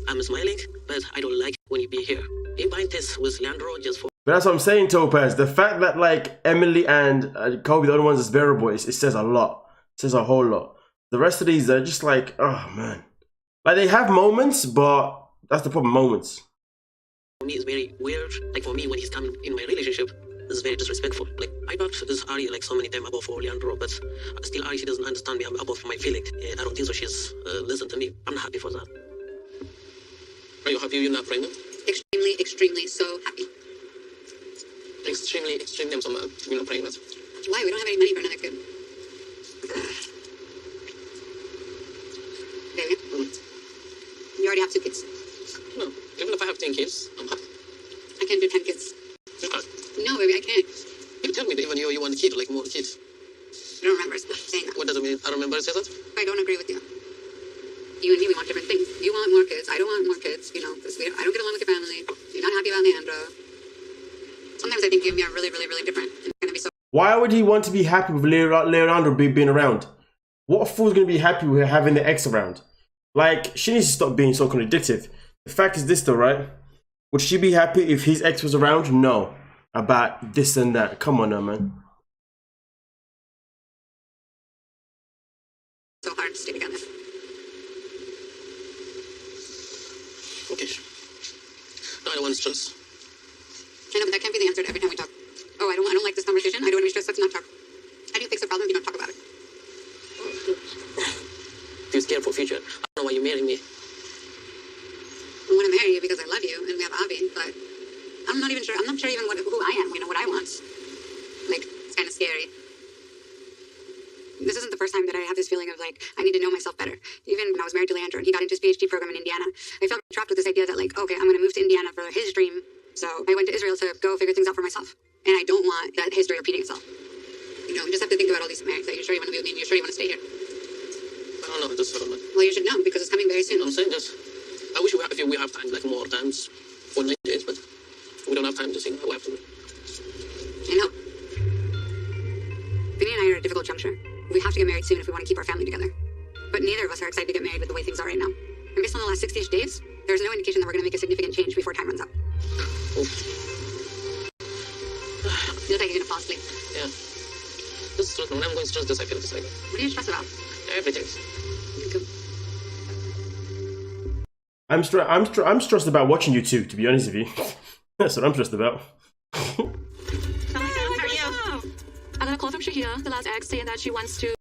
I'm smiling, but I don't like when you be here. You buying this with Leandro just for... But that's what I'm saying, Topaz. The fact that like Emily and Kobe, the only ones that's bearable, it says a lot. It says a whole lot. The rest of these are just like, oh man. Like they have moments, but that's the problem, moments. For me, it's very weird. Like for me, when he's coming in my relationship, it's very disrespectful. Like I thought this Ari like so many times above for Leandro, but still Ari, she doesn't understand me above my feeling. I don't think so. She's listened to me. I'm not happy for that. Are you happy you're not pregnant? Extremely, extremely so happy. Extremely, I'm so mad you're not pregnant. Why? We don't have any money for another kid. Baby, you already have 2 kids. No, even if I have 10 kids, I'm happy. I can't do 10 kids. You can't. No, baby, I can't. You tell me that even you want a kid, like more kids. I don't remember saying that. What does it mean? I don't remember it says that. I don't agree with you. You and me, we want different things. You want more kids. I don't want more kids. You know, I don't get along with your family. You're not happy about Leandro. Sometimes I think you and me are really, really, really different. And it's going to be so... Why would he want to be happy with Leandro being around? What fool's going to be happy with having the ex around? Like, she needs to stop being so contradictive. The fact is this though, right? Would she be happy if his ex was around? No. About this and that. Come on now, man. so hard to stay together. Okay. No, I don't want to stress. I know, but that can't be the answer to every time we talk. Oh, I don't like this conversation. I don't want to be stressed. Let's not talk. How do you fix the problem if you don't talk about it? You're scared for future. I don't know why you're marrying me. I want to marry you because I love you and we have Avi, but I'm not even sure. I'm not sure even who I am, you know, what I want. Like, it's kind of scary. This isn't the first time that I have this feeling of like, I need to know myself better. Even when I was married to Leandro and he got into his PhD program in Indiana, I felt trapped with this idea that like, okay, I'm going to move to Indiana for his dream So I went to Israel to go figure things out for myself. And I don't want that history repeating itself. You know, you just have to think about all these marriages that you're sure you want to be with me and you're sure you want to stay here. I don't know, just, I don't know. Well, you should know because it's coming very soon. I'm saying just, I wish if we have time, like more times for 9 days, but we don't have time to see how we have to. I know. Vinny and I are at a difficult juncture. We have to get married soon if we want to keep our family together. But neither of us are excited to get married with the way things are right now. And based on the last 60-ish days, there's no indication that we're going to make a significant change before time runs out. You look like you're going to fall asleep. Yeah. Just stress. When I'm going stress, this I feel just like What are you stressed about? everything. I'm stressed about watching you two, to be honest with you. That's what I'm stressed about. How are you? I got a call from Shahida, the last ex, saying that she wants to.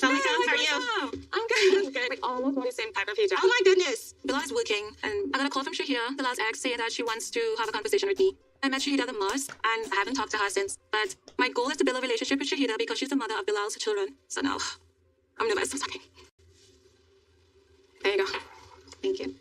How are you? I'm good. I'm good. Like almost on the same type of hijab. Oh my goodness. Bilal is working, and I got a call from Shahida, the last ex, saying that she wants to have a conversation with me. I met Shahida the mosque, and I haven't talked to her since. But my goal is to build a relationship with Shahida because she's the mother of Bilal's children. So now, I'm nervous. I'm talking. There you go. Thank you.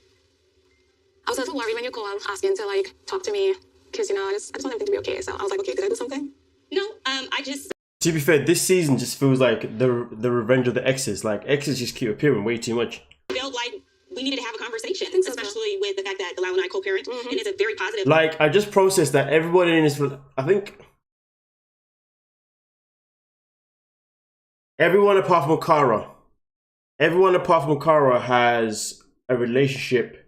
I was a little worried when you called asking to like talk to me, because you know I just want everything to be okay. So I was like, okay, did I do something? No, I just... To be fair, this season just feels like the revenge of the exes. Like, exes just keep appearing way too much. felt like we needed to have a conversation, so, especially with the fact that Bilal and I co-parent, and it's a very positive... Like, I just processed that everybody in this... I think... Everyone apart from Kara. Everyone apart from Kara has a relationship...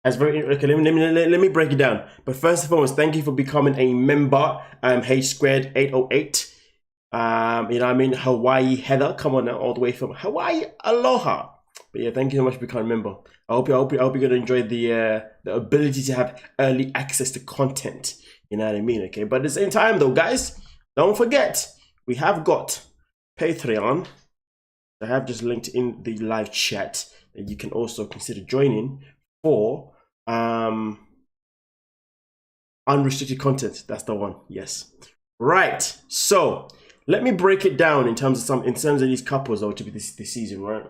As very okay. Let me break it down. But first and foremost, thank you for becoming a member. H squared 808. You know what I mean? Hawaii Heather, come on now, all the way from Hawaii. Aloha. But yeah, thank you so much for becoming a member. I hope you're gonna enjoy the ability to have early access to content. You know what I mean? Okay. But at the same time, though, guys, don't forget we have got Patreon. I have just linked in the live chat that you can also consider joining for unrestricted content. That's the one. Yes. Right. So let me break it down in terms of these couples though to be this season, right?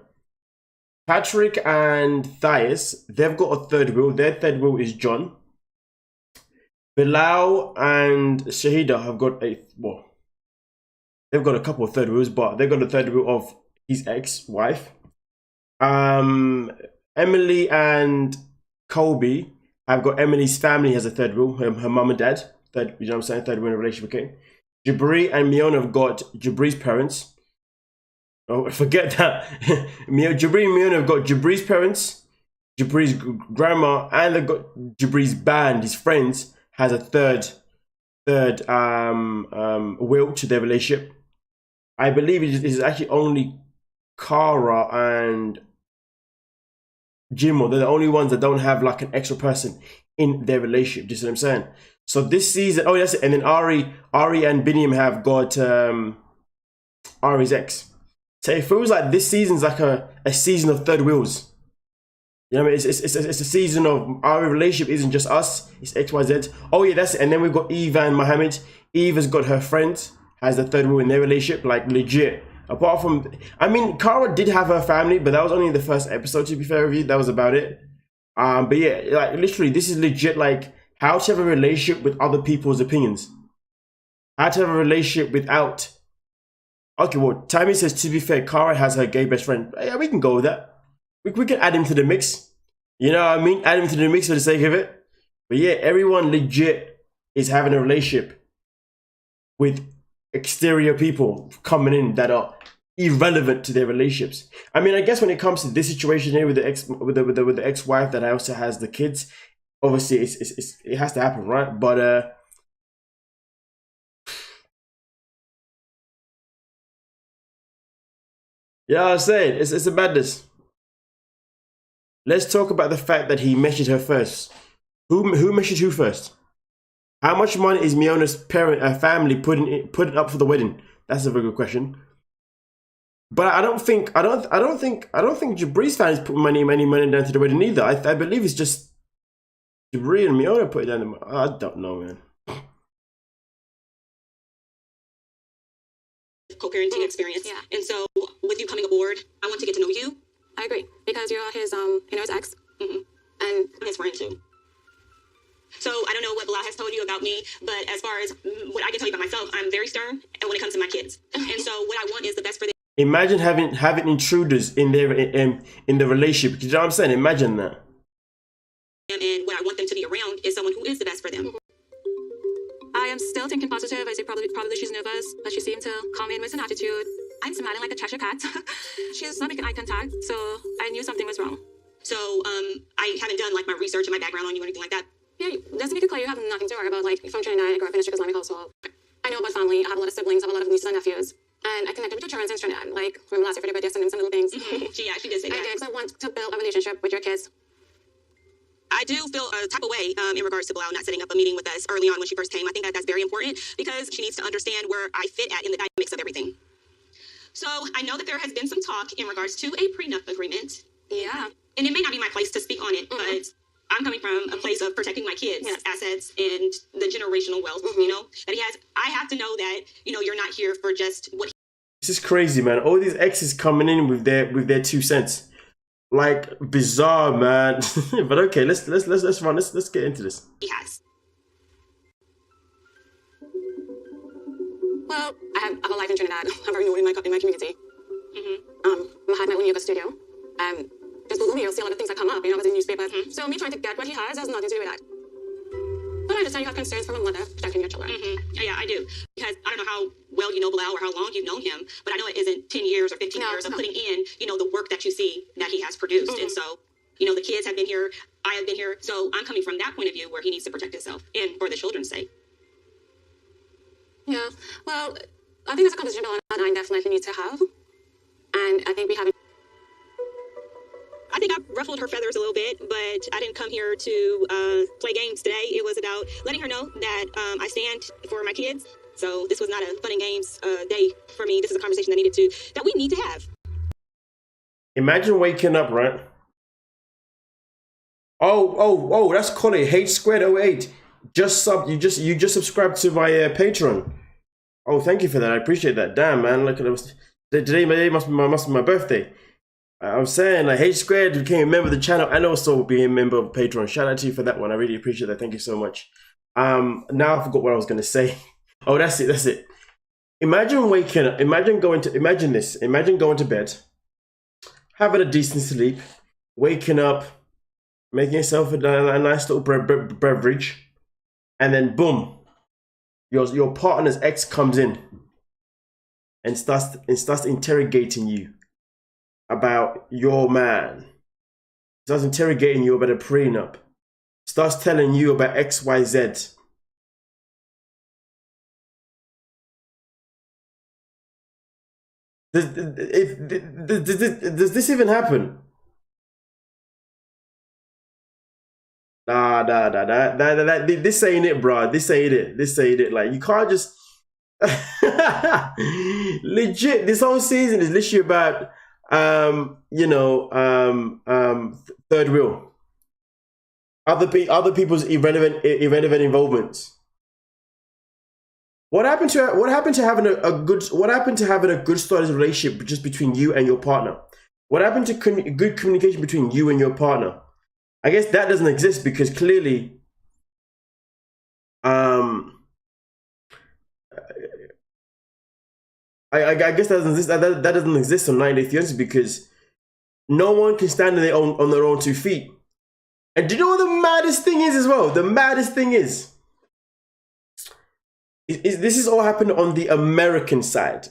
Patrick and Thias, they've got a third wheel. Their third wheel is John. Bilal and Shahida have got they've got a couple of third wheels, but they've got a third wheel of his ex-wife. Emily and Colby have got Emily's family has a third wheel, her mum and dad. Third, you know what I'm saying? Third wheel in a relationship, okay? Jabri and Miona have got Jabri's parents. Oh, forget that. Jabri and Miona have got Jabri's parents, Jabri's grandma, and they've got Jabri's band, his friends, has a third wheel to their relationship. I believe it is actually only Kara and Jimmo, they're the only ones that don't have like an extra person in their relationship. Do you see what I'm saying? So this season, oh that's it. And then Ari and Biniam have got Ari's ex. So it feels like this season's like a season of third wheels. You know what I mean? It's a season of our relationship isn't just us, it's XYZ. Oh yeah, that's it. And then we've got Eva and Mohammed. Eva's got her friends, has the third wheel in their relationship, like legit. Apart from, I mean, Kara did have her family, but that was only in the first episode, to be fair with you. That was about it. But yeah, like literally, this is legit like how to have a relationship with other people's opinions. How to have a relationship without... Okay, well, Tammy says, to be fair, Kara has her gay best friend. Yeah, we can go with that. We can add him to the mix. You know what I mean? Add him to the mix for the sake of it. But yeah, everyone legit is having a relationship with exterior people coming in that are irrelevant to their relationships. I mean, I guess when it comes to this situation here with the ex-wife that also has the kids, obviously it has to happen, right? But yeah, I was saying it's a madness. Let's talk about the fact that he measured her first. Who measured who first? How much money is Miona's family putting up for the wedding? That's a very good question. But I don't think Jabri's family's put any money down to the wedding either. I believe it's just Jabri and Miona put it down. I don't know, man. co-parenting experience. Yeah. And so with you coming aboard, I want to get to know you. I agree because you're his his ex, And I'm his friend too. So I don't know what Bilal has told you about me, but as far as what I can tell you about myself, I'm very stern when it comes to my kids. And so what I want is the best for them. Imagine having intruders in their in the relationship. You know what I'm saying? Imagine that. And what I want them to be around is someone who is the best for them. I am still thinking positive. I say probably she's nervous, but she seemed to come in with an attitude. I'm smiling like a Cheshire cat. She's not making eye contact, so I knew something was wrong. So I haven't done like my research and my background on you or anything like that. Yeah, just to make it clear, you have nothing to worry about. Like, from Trinidad, I grew up in a strict Islamic household. I know about family. I have a lot of siblings. I have a lot of nieces and nephews. And I connected with your children in Trinidad. Like, remember last year for their birthday, I sent them some little things. She did say that. I did, because I want to build a relationship with your kids. I do feel a type of way in regards to Bilal not setting up a meeting with us early on when she first came. I think that that's very important because she needs to understand where I fit at in the dynamics of everything. So I know that there has been some talk in regards to a prenup agreement. Yeah. And it may not be my place to speak on it, but I'm coming from a place of protecting my kids' assets and the generational wealth, you know, that he has. I have to know that, you know, you're not here for just what This is crazy, man. All these exes coming in with their 2 cents. Like, bizarre, man. But okay, let's get into this. he has. Well, I have a life in Trinidad. I'm very known in my community. I had my own yoga studio. Just Google me, you'll see a lot of things that come up, you know, with the newspaper. So me trying to get what he has nothing to do with that. But I understand you have concerns from a mother protecting your children. Yeah, I do. Because I don't know how well you know Bilal or how long you've known him, but I know it isn't 10 years or 15 years of putting in, you know, the work that you see that he has produced. And so, you know, the kids have been here, I have been here. So I'm coming from that point of view where he needs to protect himself and for the children's sake. Yeah, well, I think that's a conversation Bill and I definitely need to have. And I think we haven't. I think I ruffled her feathers a little bit, but I didn't come here to play games today. It was about letting her know that I stand for my kids. So this was not a fun and games day for me. This is a conversation that we need to have. Imagine waking up, right? Oh, that's called it H-squared 08. You just subscribed to my Patreon. Oh, thank you for that. I appreciate that. Damn, man, look at it. Today must be my birthday. I was saying, like, H-squared became a member of the channel and also being a member of Patreon. Shout out to you for that one. I really appreciate that. Thank you so much. Now I forgot what I was gonna say. Oh, that's it. Imagine waking up. Imagine going to bed, having a decent sleep, waking up, making yourself a nice little beverage, and then boom, your partner's ex comes in and starts interrogating you about your man. Starts interrogating you about a prenup. Starts telling you about XYZ. Does this even happen? Nah. This ain't it, bro. This ain't it. Like, you can't just legit. This whole season is literally about third wheel. Other people's irrelevant involvements. What happened to having a good started relationship just between you and your partner? What happened to good communication between you and your partner? I guess that doesn't exist because clearly I guess that doesn't exist. That doesn't exist on 90 Day Fiancé because no one can stand on their own 2 feet. And do you know what the maddest thing is as well? The maddest thing is this is all happened on the American side.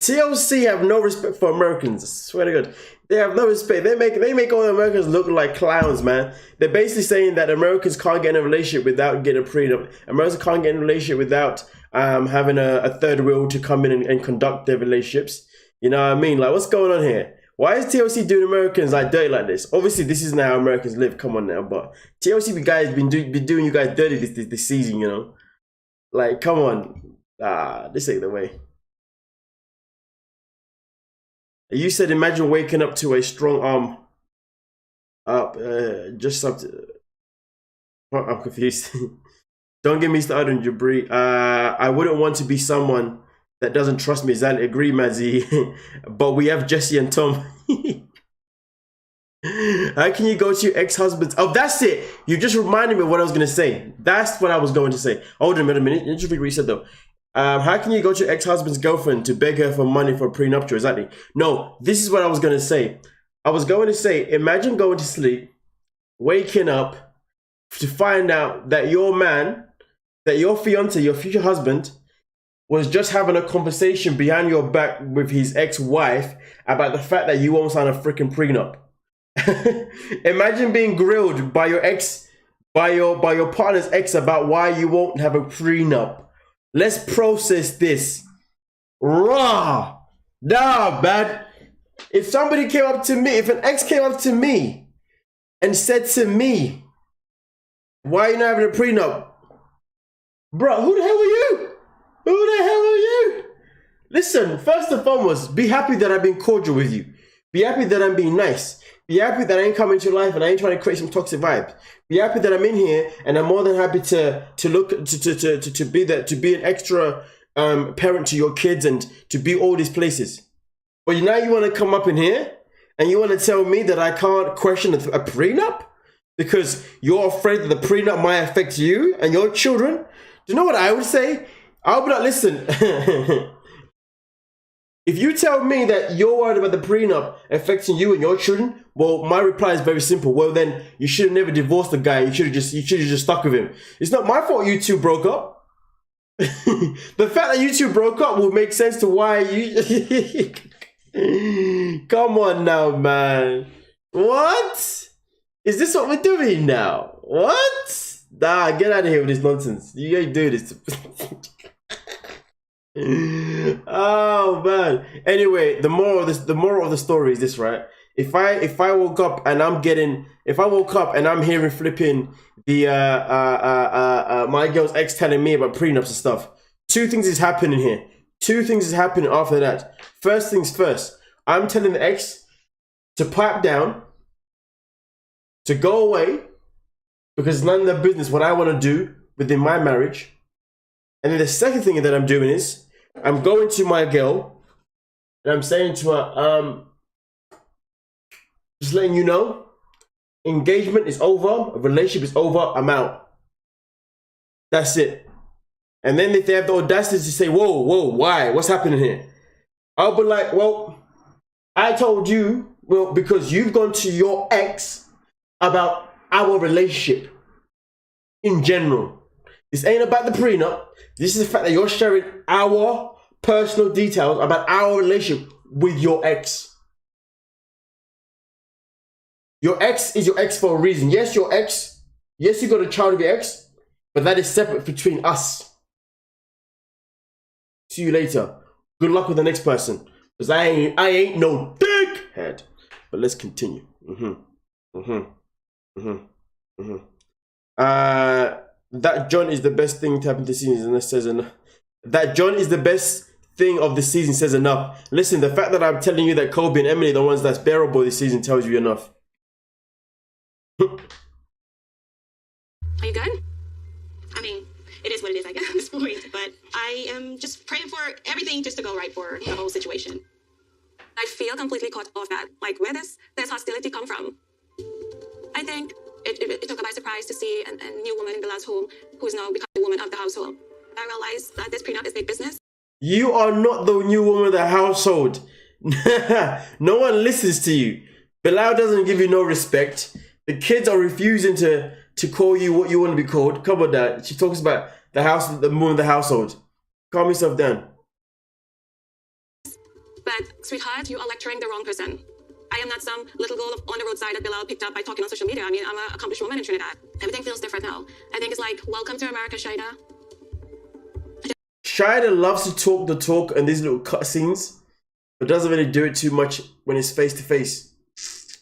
TLC have no respect for Americans. I swear to God, they have no respect. They make all the Americans look like clowns, man. They're basically saying that Americans can't get in a relationship without getting a prenup. Americans can't get in a relationship without having a third wheel to come in and conduct their relationships. You know what I mean? Like, what's going on here? Why is TLC doing Americans like dirty like this? Obviously, this isn't how Americans live. Come on now, but TLC guys been doing you guys dirty this season. You know, like, come on, this ain't the way. You said, imagine waking up to a strong arm up, just something. I'm confused. Don't get me started on Jabri. I wouldn't want to be someone that doesn't trust me. Exactly, agree, Madzie. But we have Jesse and Tom. How can you go to your ex-husband's? Oh, that's it. You just reminded me of what I was going to say. That's what I was going to say. Hold on a minute. Let me just reset though. How can you go to your ex-husband's girlfriend to beg her for money for a prenuptial? Exactly. No, this is what I was going to say. I was going to say, imagine going to sleep, waking up to find out that your man, that your fiance, your future husband, was just having a conversation behind your back with his ex-wife about the fact that you won't sign a freaking prenup. Imagine being grilled by your ex, by your partner's ex about why you won't have a prenup. Let's process this. Raw. Nah, man. If somebody came up to me, if an ex came up to me and said to me, why are you not having a prenup? Bro, who the hell are you? Who the hell are you? Listen, first and foremost, be happy that I've been cordial with you. Be happy that I'm being nice. Be happy that I ain't coming to your life and I ain't trying to create some toxic vibes. Be happy that I'm in here and I'm more than happy to be an extra parent to your kids and to be all these places. But now you want to come up in here and you want to tell me that I can't question a prenup because you're afraid that the prenup might affect you and your children. Do you know what I would say? I'll be like, listen. If you tell me that you're worried about the prenup affecting you and your children, well, my reply is very simple. Well, then you should have never divorced the guy. You should have just stuck with him. It's not my fault you two broke up. The fact that you two broke up will make sense to why you. Come on now, man. What? Is this what we're doing now? What? Nah, get out of here with this nonsense. You ain't doing this. Oh man. Anyway, the moral of the story is this, right? If I woke up and I'm hearing flipping the my girl's ex telling me about prenups and stuff, two things is happening here. Two things is happening after that. First things first, I'm telling the ex to pipe down, to go away, because it's none of their business what I want to do within my marriage. And then the second thing that I'm doing is I'm going to my girl and I'm saying to her, just letting you know, engagement is over, relationship is over, I'm out. That's it. And then if they have the audacity to say, whoa, why? What's happening here? I'll be like, well, I told you, well, because you've gone to your ex about our relationship in general. This ain't about the prenup. This is the fact that you're sharing our personal details about our relationship with your ex. Your ex is your ex for a reason. Yes, your ex. Yes, you got a child with your ex, but that is separate between us. See you later. Good luck with the next person. Because I ain't no dickhead. But let's continue. That John is the best thing to happen this season, and that says enough. That John is the best thing of the season says enough. Listen, the fact that I'm telling you that Kobe and Emily are the ones that's bearable this season tells you enough. Are you good? I mean, it is what it is, I guess, at this point. But I am just praying for everything just to go right for the whole situation. I feel completely caught off guard. Like, where does this hostility come from? I think it took her by surprise to see a new woman in Bella's home who is now become the woman of the household. I realized that this prenup is big business. You are not the new woman of the household. No one listens to you. Bilal doesn't give you no respect. The kids are refusing to call you what you want to be called. Come on, Dad. She talks about the house, the woman of the household. Calm yourself down. But, sweetheart, you are lecturing the wrong person. I am not some little girl on the roadside that Bilal picked up by talking on social media. I mean, I'm an accomplished woman in Trinidad. Everything feels different now. I think it's like, welcome to America, Shida. Shida loves to talk the talk and these little cutscenes, but doesn't really do it too much when it's face to face.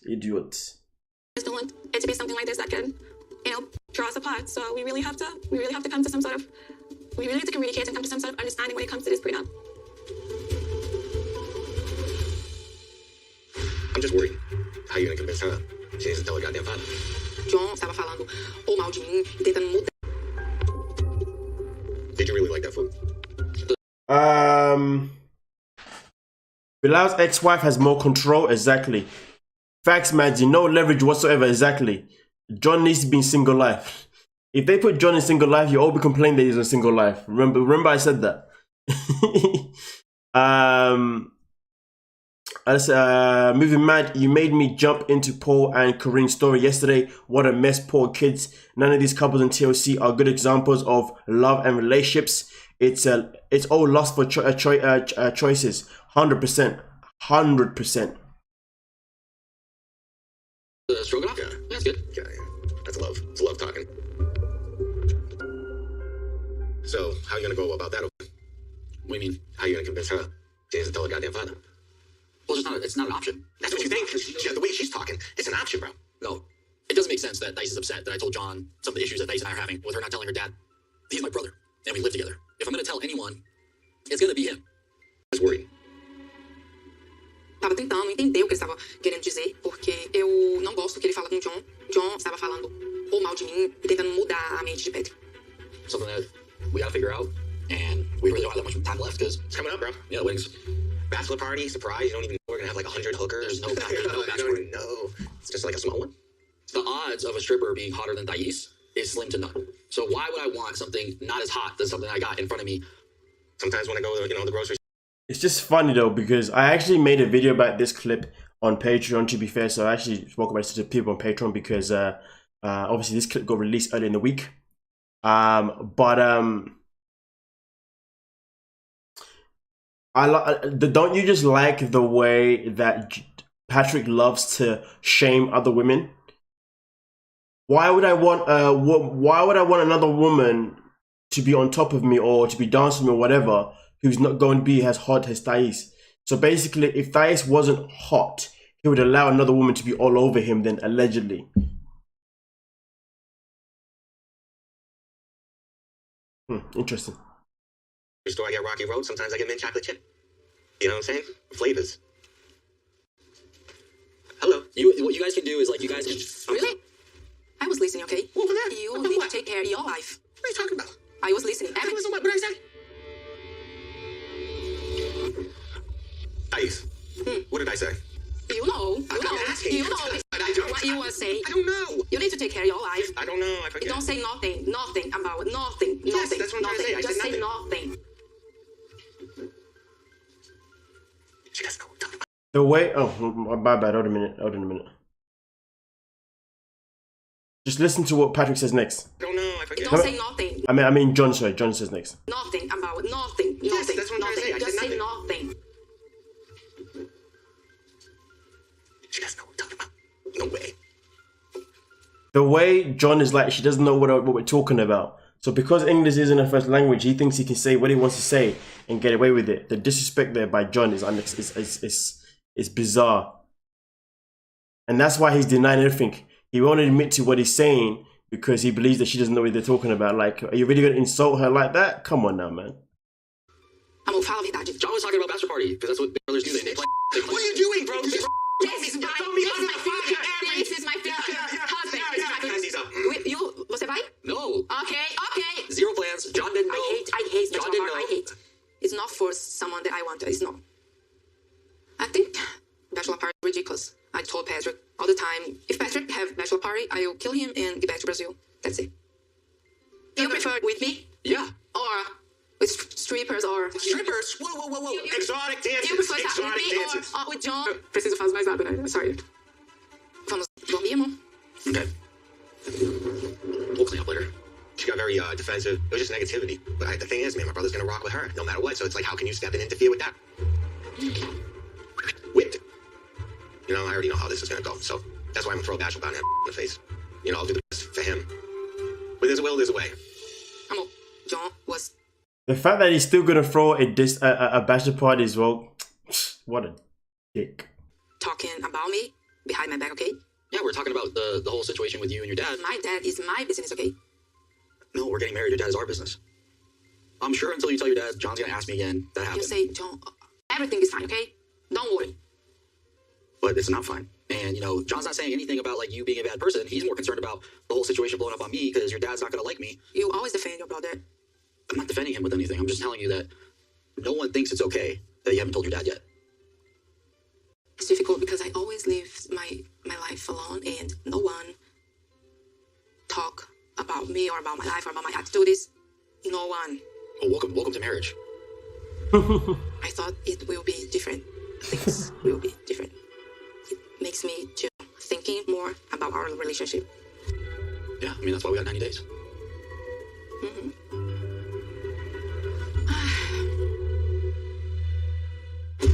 Idiot. I just don't want it to be something like this that can, draw us apart. So we really have to come to some sort of, we really have to communicate and come to some sort of understanding when it comes to this prenup. I'm just worried. How are you gonna convince her? She needs to tell her goddamn father. John estava falando ou mal de mim e tentando mudar. Did you really like that food? Bilal's ex-wife has more control. Exactly. Facts, Maddie. No leverage whatsoever. Exactly. John needs to be in single life. If they put John in single life, you all be complaining that he's in single life. Remember I said that. Moving mad, you made me jump into Paul and Corinne's story yesterday. What a mess, poor kids. None of these couples in TLC are good examples of love and relationships. It's all lost for choices. 100%. 100%. Stroganoff? Yeah, that's good. Yeah. That's love. It's love talking. So, how are you gonna go about that? What do you mean? How are you gonna convince her she doesn't tell her goddamn father? Well, it's not an option. That's what you think. Yeah, the way she's talking, it's an option, bro. No, it doesn't make sense that Dice is upset that I told John some of the issues that Dice and I are having with her not telling her dad. He's my brother, and we live together. If I'm going to tell anyone, it's going to be him. I was worried. Tava tentando entender o que ele estava querendo dizer, porque eu não gosto que ele fala com o John. John estava falando ou mal de mim e tentando mudar a mente de Patrick. Something that we got to figure out, and we really don't have that much time left because It's coming up, bro. yeah, the wedding's. Bachelor party, surprise. You don't even know we're gonna have like 100 hookers. There's no bachelor party. No. It's just like a small one. The odds of a stripper being hotter than Thais is slim to none. So why would I want something not as hot than something I got in front of me? Sometimes when I go to, the grocery It's just funny though, because I actually made a video about this clip on Patreon, to be fair. So I actually spoke about it to people on Patreon because obviously this clip got released early in the week. Don't you just like the way that Patrick loves to shame other women? Why would I want another woman to be on top of me or to be dancing or whatever who's not going to be as hot as Thais? So basically, if Thais wasn't hot, he would allow another woman to be all over him then, allegedly. Interesting. store, I get Rocky Road. Sometimes I get mint chocolate chip. You know what I'm saying? Flavors. Hello. What you guys can do is like you guys can. Really? I was listening, okay? What was that? You What the need what? to take care of your life. What are you talking about? I was listening. What was the what? What did I say? Ice. What did I say? You know. I'm asking. You know what you were saying. I don't know. You need to take care of your life. I don't know. I forget. You don't say nothing about nothing. Yes, nothing. that's what I'm trying to say. I Just said say nothing. nothing. She doesn't know what we're talking about. The way, oh, my bad. Hold on a minute. Just listen to what Patrick says next. I don't know. I You forget. don't say nothing. I mean, John. Sorry, John says next. Nothing about nothing. Yes, Nothing. that's what I'm trying to say. I Just said say nothing. nothing. She doesn't know what we're talking about. No way. The way John is like, she doesn't know what we're talking about. So because English isn't her first language, he thinks he can say what he wants to say and get away with it. The disrespect there by John is bizarre. And that's why he's denying everything. He won't admit to what he's saying because he believes that she doesn't know what they're talking about. Like, are you really going to insult her like that? Come on now, man. Amor, fala a verdade. John was talking about bachelor party because that's what big brothers do. They play. What are you doing, bro? This is my future husband. Você vai? No. Okay. Zero plans. John didn't know. I hate John bachelor didn't party. know. I hate. It's not for someone that I want. It's not. I think bachelor party is ridiculous. I told Patrick all the time, if Patrick have bachelor party, I will kill him and get back to Brazil. That's it. You prefer with me? Yeah. Or with strippers or... Strippers? Whoa. Exotic dances. You prefer that with Exotic me dances. or with John? Preciso fazer mais nada, né? Sorry. Vamos dormir, amor? Okay. We'll clean up later. She got very defensive. It was just negativity. But the thing is, man, my brother's gonna rock with her no matter what. So it's like, how can you step in and interfere with that? Whipped. You know, I already know how this is gonna go. So that's why I'm gonna throw a bachelor down in the face. You know, I'll do the best for him. Where there's a will, there's a way. Amor, John was... The fact that he's still going to throw a bachelor party as well, what a dick. talking about me behind my back, okay? Yeah, we're talking about the whole situation with you and your dad. My dad is my business, okay? No, we're getting married. Your dad is our business. I'm sure until you tell your dad, John's gonna ask me again. That You happened. say, John, everything is fine, okay? Don't worry. But it's not fine. And, you know, John's not saying anything about, like, you being a bad person. He's more concerned about the whole situation blowing up on me because your dad's not going to like me. You always defend your brother. I'm not defending him with anything. I'm just telling you that no one thinks it's okay that you haven't told your dad yet. It's difficult because I always live my life alone and no one talk about me or about my life or about my activities. No one. Well, welcome to marriage. I thought it will be different. Things will be different. It makes me to thinking more about our relationship. Yeah, I mean, that's why we got 90 days.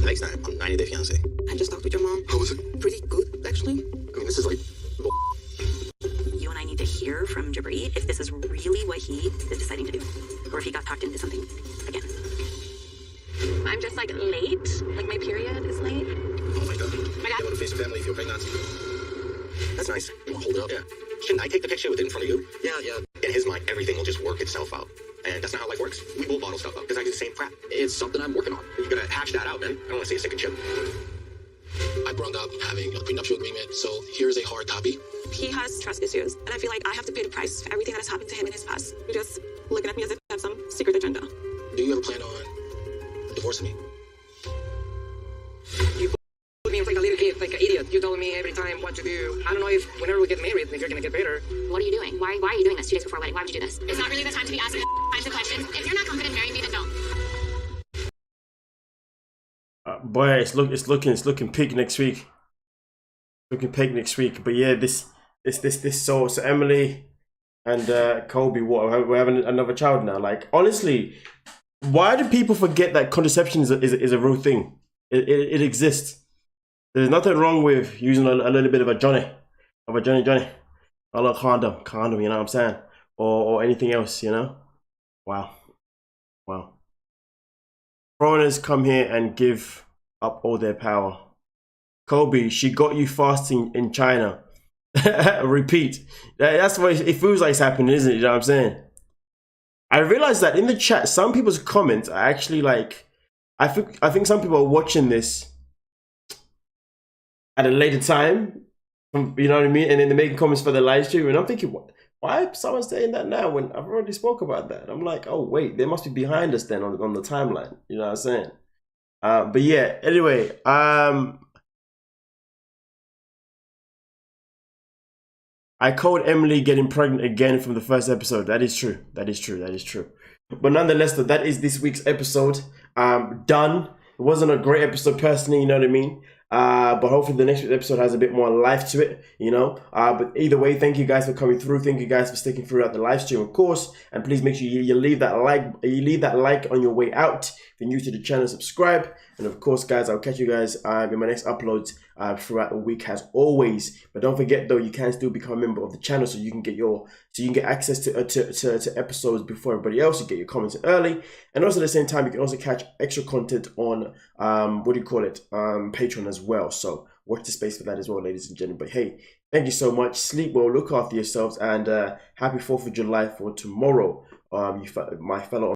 Next time on 90 Day Fiancé. I just talked with your mom. How was it? Pretty good, actually. I mean, this is like... You and I need to hear from Jabri if this is really what he is deciding to do, or if he got talked into something again. I'm just like late. Like my period is late. Oh my God. My God. You want to face your family if you're pregnant? That's nice. You want to hold it up? Yeah. Shouldn't I take the picture with it in front of you? Yeah. In his mind, everything will just work itself out. And that's not how life works. We will bottle stuff up because I do the same crap. It's something I'm working on. You gotta hash that out, man. I don't want to see a second chip. I brought up having a prenuptial agreement, so here's a hard copy. He has trust issues, and I feel like I have to pay the price for everything that has happened to him in his past. You're just looking at me as if I have some secret agenda. Do you ever plan on divorcing me? You put me like a little kid, like an idiot. You tell me every time what to do. I don't know if whenever we get married, if you're gonna get better. What are you doing? Why are you doing this 2 days before our wedding? Why would you do this? It's not really the time to be asking kinds of questions. If you're not confident marrying me, then don't. Boy, it's looking peak next week. Looking peak next week. But yeah, this so Emily and Colby, what, we're having another child now. Like, honestly, why do people forget that contraception is a real thing? It exists. There's nothing wrong with using a little bit of a Johnny. A little condom, you know what I'm saying? Or anything else, you know? Wow. Foreigners come here and give up all their power. Kobe, she got you fasting in China. Repeat. That's what it feels like it's happening, isn't it? You know what I'm saying? I realized that in the chat, some people's comments are actually like, I think some people are watching this at a later time, you know what I mean? And then they're making comments for the live stream, and I'm thinking, why is someone saying that now when I've already spoke about that? I'm like, oh wait, they must be behind us then on the timeline. You know what I'm saying? But yeah, anyway, I called Emily getting pregnant again from the first episode. That is true. But nonetheless, that is this week's episode. Done. It wasn't a great episode personally, you know what I mean? But hopefully the next episode has a bit more life to it, you know. But either way, thank you guys for coming through. Thank you guys for sticking throughout the live stream, of course. And please make sure you leave that like. You leave that like on your way out. If you're new to the channel, subscribe. And of course, guys, I'll catch you guys in my next uploads throughout the week as always. But don't forget though, you can still become a member of the channel so you can get access to episodes before everybody else. You get your comments early, and also at the same time, you can also catch extra content on Patreon as well. So watch the space for that as well, ladies and gentlemen. But hey, thank you so much. Sleep well, look after yourselves, and happy 4th of July for tomorrow. My fellow